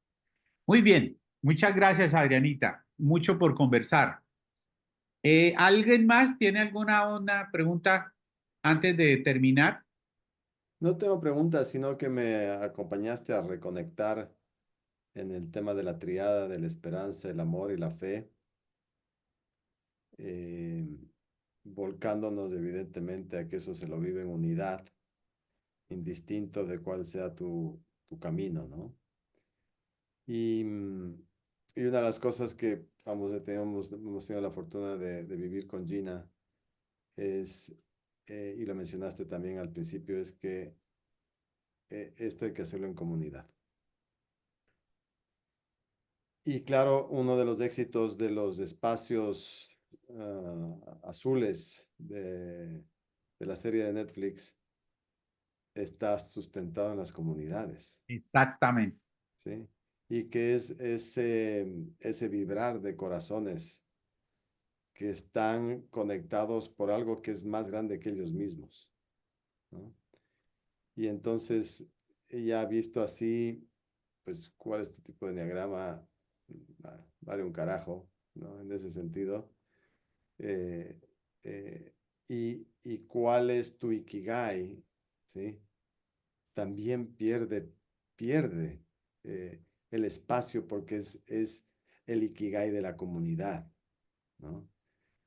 Muy bien, muchas gracias, Adrianita. Mucho por conversar. ¿Alguien más tiene una pregunta antes de terminar? No tengo preguntas, sino que me acompañaste a reconectar en el tema de la triada de la esperanza, el amor y la fe, eh, volcándonos evidentemente a que eso se lo vive en unidad, indistinto de cuál sea tu camino, ¿no? Y una de las cosas que hemos tenido la fortuna de vivir con Gina es, y lo mencionaste también al principio, es que esto hay que hacerlo en comunidad. Y claro, uno de los éxitos de los espacios azules de la serie de Netflix está sustentado en las comunidades, Exactamente. ¿sí? Y que es ese vibrar de corazones que están conectados por algo que es más grande que ellos mismos, ¿no? Y entonces, ya visto así, pues, ¿cuál es tu tipo de enneagrama? Vale un carajo, ¿no? En ese sentido. Eh, eh, y cuál es tu ikigai, ¿sí? También pierde el espacio porque es el ikigai de la comunidad, ¿no?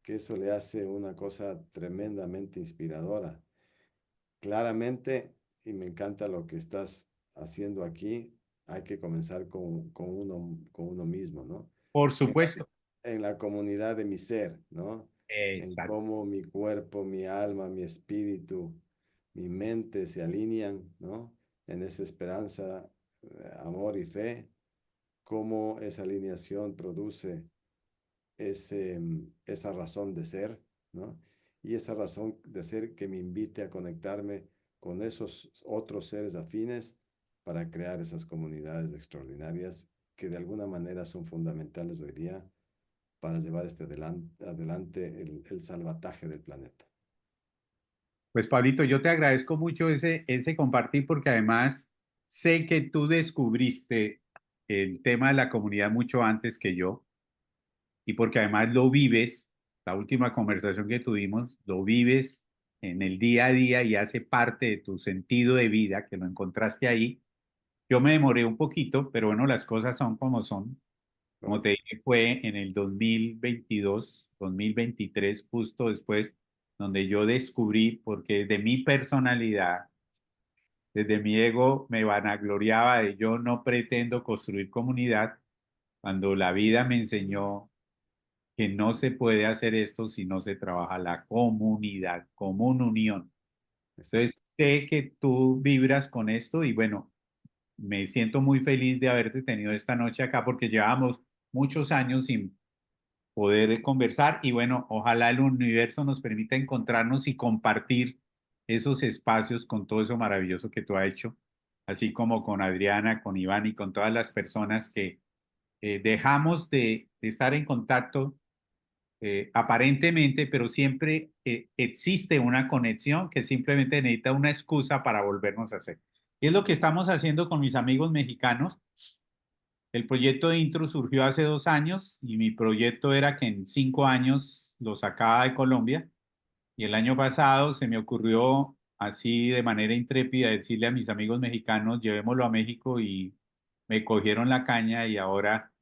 Que eso le hace una cosa tremendamente inspiradora. Claramente, y me encanta lo que estás haciendo aquí, hay que comenzar con uno mismo, ¿no? Por En supuesto. en la comunidad de mi ser, ¿no? En Exacto. cómo mi cuerpo, mi alma, mi espíritu, mi mente se alinean, ¿no? En esa esperanza, amor y fe, cómo esa alineación produce esa razón de ser, ¿no? Y esa razón de ser que me invite a conectarme con esos otros seres afines para crear esas comunidades extraordinarias que de alguna manera son fundamentales hoy día para llevar adelante el salvataje del planeta. Pues Pablito, yo te agradezco mucho ese compartir porque además sé que tú descubriste el tema de la comunidad mucho antes que yo y porque además lo vives, la última conversación que tuvimos, lo vives en el día a día y hace parte de tu sentido de vida, que lo encontraste ahí. Yo me demoré un poquito, pero bueno, las cosas son como son. Como te dije, fue en el 2022, 2023, justo después, donde yo descubrí, porque de mi personalidad, desde mi ego, me vanagloriaba de yo no pretendo construir comunidad, cuando la vida me enseñó que no se puede hacer esto si no se trabaja la comunidad, común unión. Entonces, sé que tú vibras con esto y bueno, me siento muy feliz de haberte tenido esta noche acá porque llevamos muchos años sin poder conversar y bueno, ojalá el universo nos permita encontrarnos y compartir esos espacios con todo eso maravilloso que tú has hecho, así como con Adriana, con Iván y con todas las personas que dejamos de estar en contacto aparentemente, pero siempre existe una conexión que simplemente necesita una excusa para volvernos a hacer. Y es lo que estamos haciendo con mis amigos mexicanos. El proyecto de Intro surgió hace 2 años y mi proyecto era que en 5 años lo sacaba de Colombia. Y el año pasado se me ocurrió así de manera intrépida decirle a mis amigos mexicanos, llevémoslo a México y me cogieron la caña y ahora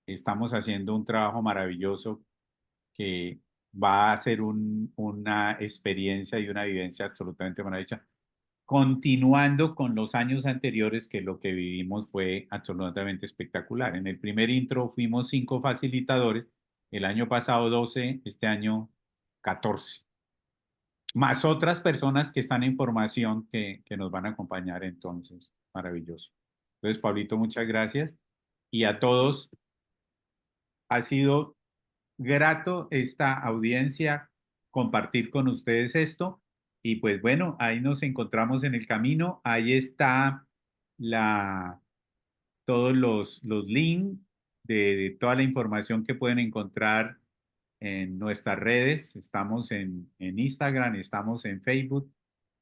estamos haciendo un trabajo maravilloso que va a ser una experiencia y una vivencia absolutamente maravillosa, continuando con los años anteriores que lo que vivimos fue absolutamente espectacular. En el primer intro fuimos 5 facilitadores, el año pasado 12, este año 14, más otras personas que están en formación que nos van a acompañar entonces. Maravilloso. Entonces, Pablito, muchas gracias. Y a todos, ha sido grato esta audiencia, compartir con ustedes esto. Y pues bueno, ahí nos encontramos en el camino. Ahí está todos los links de toda la información que pueden encontrar en nuestras redes. Estamos en Instagram, estamos en Facebook,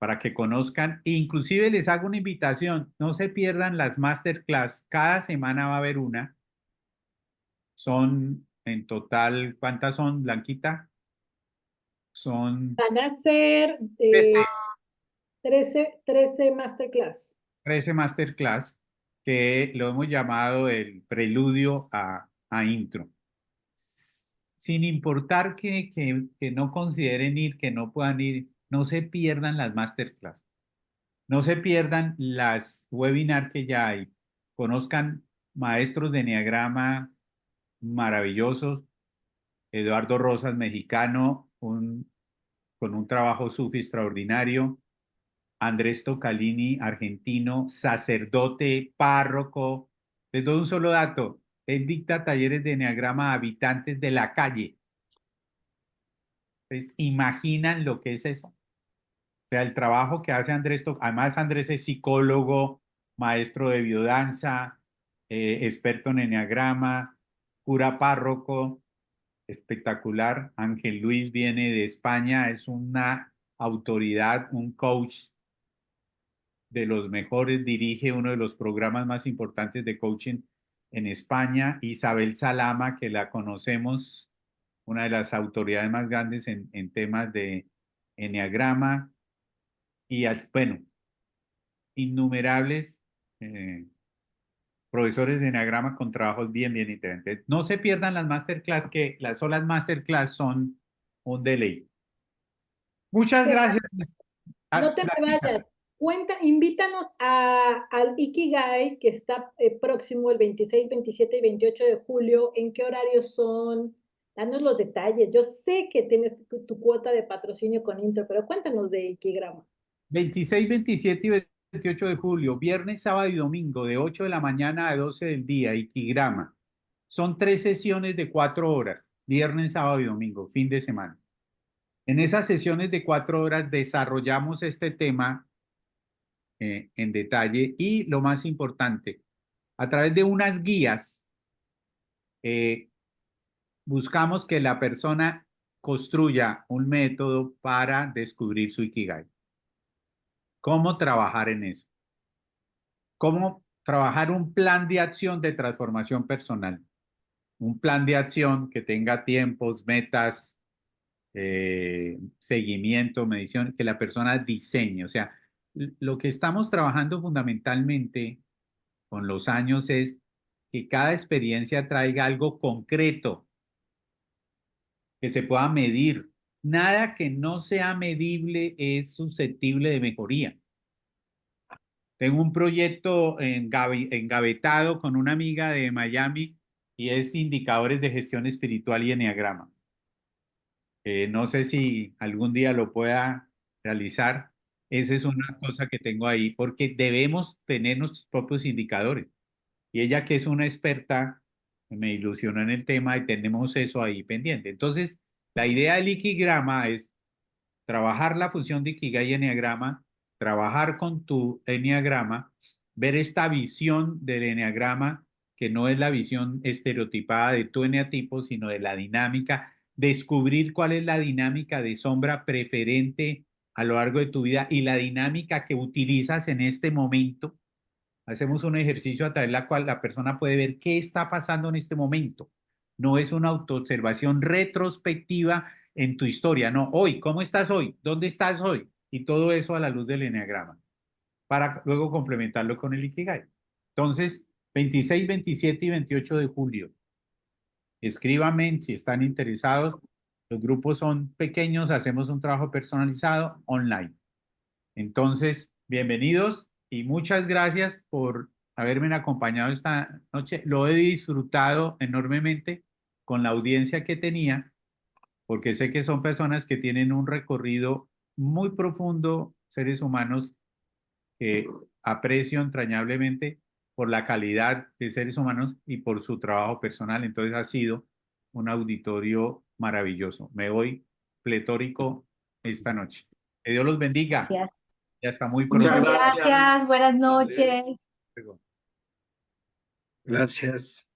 para que conozcan. Inclusive les hago una invitación, no se pierdan las masterclass. Cada semana va a haber una. Son en total, ¿cuántas son, Blanquita? Son Van a ser 13, 13 masterclass. 13 masterclass que lo hemos llamado el preludio a intro. Sin importar que no consideren ir, que no puedan ir, no se pierdan las masterclass. No se pierdan las webinars que ya hay. Conozcan maestros de enneagrama maravillosos. Eduardo Rosas, mexicano, con un trabajo sufi extraordinario. Andrés Tocalini, argentino, sacerdote, párroco. Les doy un solo dato. Él dicta talleres de enneagrama a habitantes de la calle. Pues, ¿imaginan lo que es eso? O sea, el trabajo que hace Andrés, además Andrés es psicólogo, maestro de biodanza, experto en enneagrama, cura párroco, espectacular. Ángel Luis viene de España, es una autoridad, un coach de los mejores, dirige uno de los programas más importantes de coaching en España. Isabel Salama, que la conocemos, una de las autoridades más grandes en temas de enneagrama. Y bueno, innumerables profesores de enneagrama con trabajos bien interesantes. No se pierdan las masterclass, que las solas masterclass son un deleite. Muchas gracias. No te me vayas. Invítanos al Ikigai, que está próximo el 26, 27 y 28 de julio. ¿En qué horarios son? Danos los detalles. Yo sé que tienes tu cuota de patrocinio con Intro, pero cuéntanos de Ikigrama. 26, 27 y 28 de julio, viernes, sábado y domingo, de 8 de la mañana a 12 del día, Ikigrama. Son 3 sesiones de 4 horas, viernes, sábado y domingo, fin de semana. En esas sesiones de 4 horas desarrollamos este tema en detalle y lo más importante, a través de unas guías, buscamos que la persona construya un método para descubrir su Ikigai. ¿Cómo trabajar en eso? ¿Cómo trabajar un plan de acción de transformación personal? Un plan de acción que tenga tiempos, metas, seguimiento, medición, que la persona diseñe. O sea, lo que estamos trabajando fundamentalmente con los años es que cada experiencia traiga algo concreto, que se pueda medir. Nada que no sea medible es susceptible de mejoría. Tengo un proyecto engavetado con una amiga de Miami y es indicadores de gestión espiritual y enneagrama. No sé si algún día lo pueda realizar. Esa es una cosa que tengo ahí, porque debemos tener nuestros propios indicadores. Y ella, que es una experta, me ilusionó en el tema y tenemos eso ahí pendiente. Entonces, la idea del Ikigrama es trabajar la función de Ikigai y enneagrama, trabajar con tu enneagrama, ver esta visión del enneagrama, que no es la visión estereotipada de tu eneatipo, sino de la dinámica descubrir cuál es la dinámica de sombra preferente a lo largo de tu vida y la dinámica que utilizas en este momento. Hacemos un ejercicio a través del cual la persona puede ver qué está pasando en este momento. No es una autoobservación retrospectiva en tu historia, no, hoy, ¿cómo estás hoy? ¿Dónde estás hoy? Y todo eso a la luz del eneagrama, para luego complementarlo con el Ikigai. Entonces, 26, 27 y 28 de julio. Escríbanme si están interesados. Los grupos son pequeños, hacemos un trabajo personalizado online. Entonces, bienvenidos y muchas gracias por haberme acompañado esta noche. Lo he disfrutado enormemente con la audiencia que tenía, porque sé que son personas que tienen un recorrido muy profundo, seres humanos que aprecio entrañablemente por la calidad de seres humanos y por su trabajo personal. Entonces ha sido un auditorio maravilloso. Me voy pletórico esta noche. Que Dios los bendiga. Gracias. Ya está muy Muchas pronto. gracias, buenas noches. Gracias.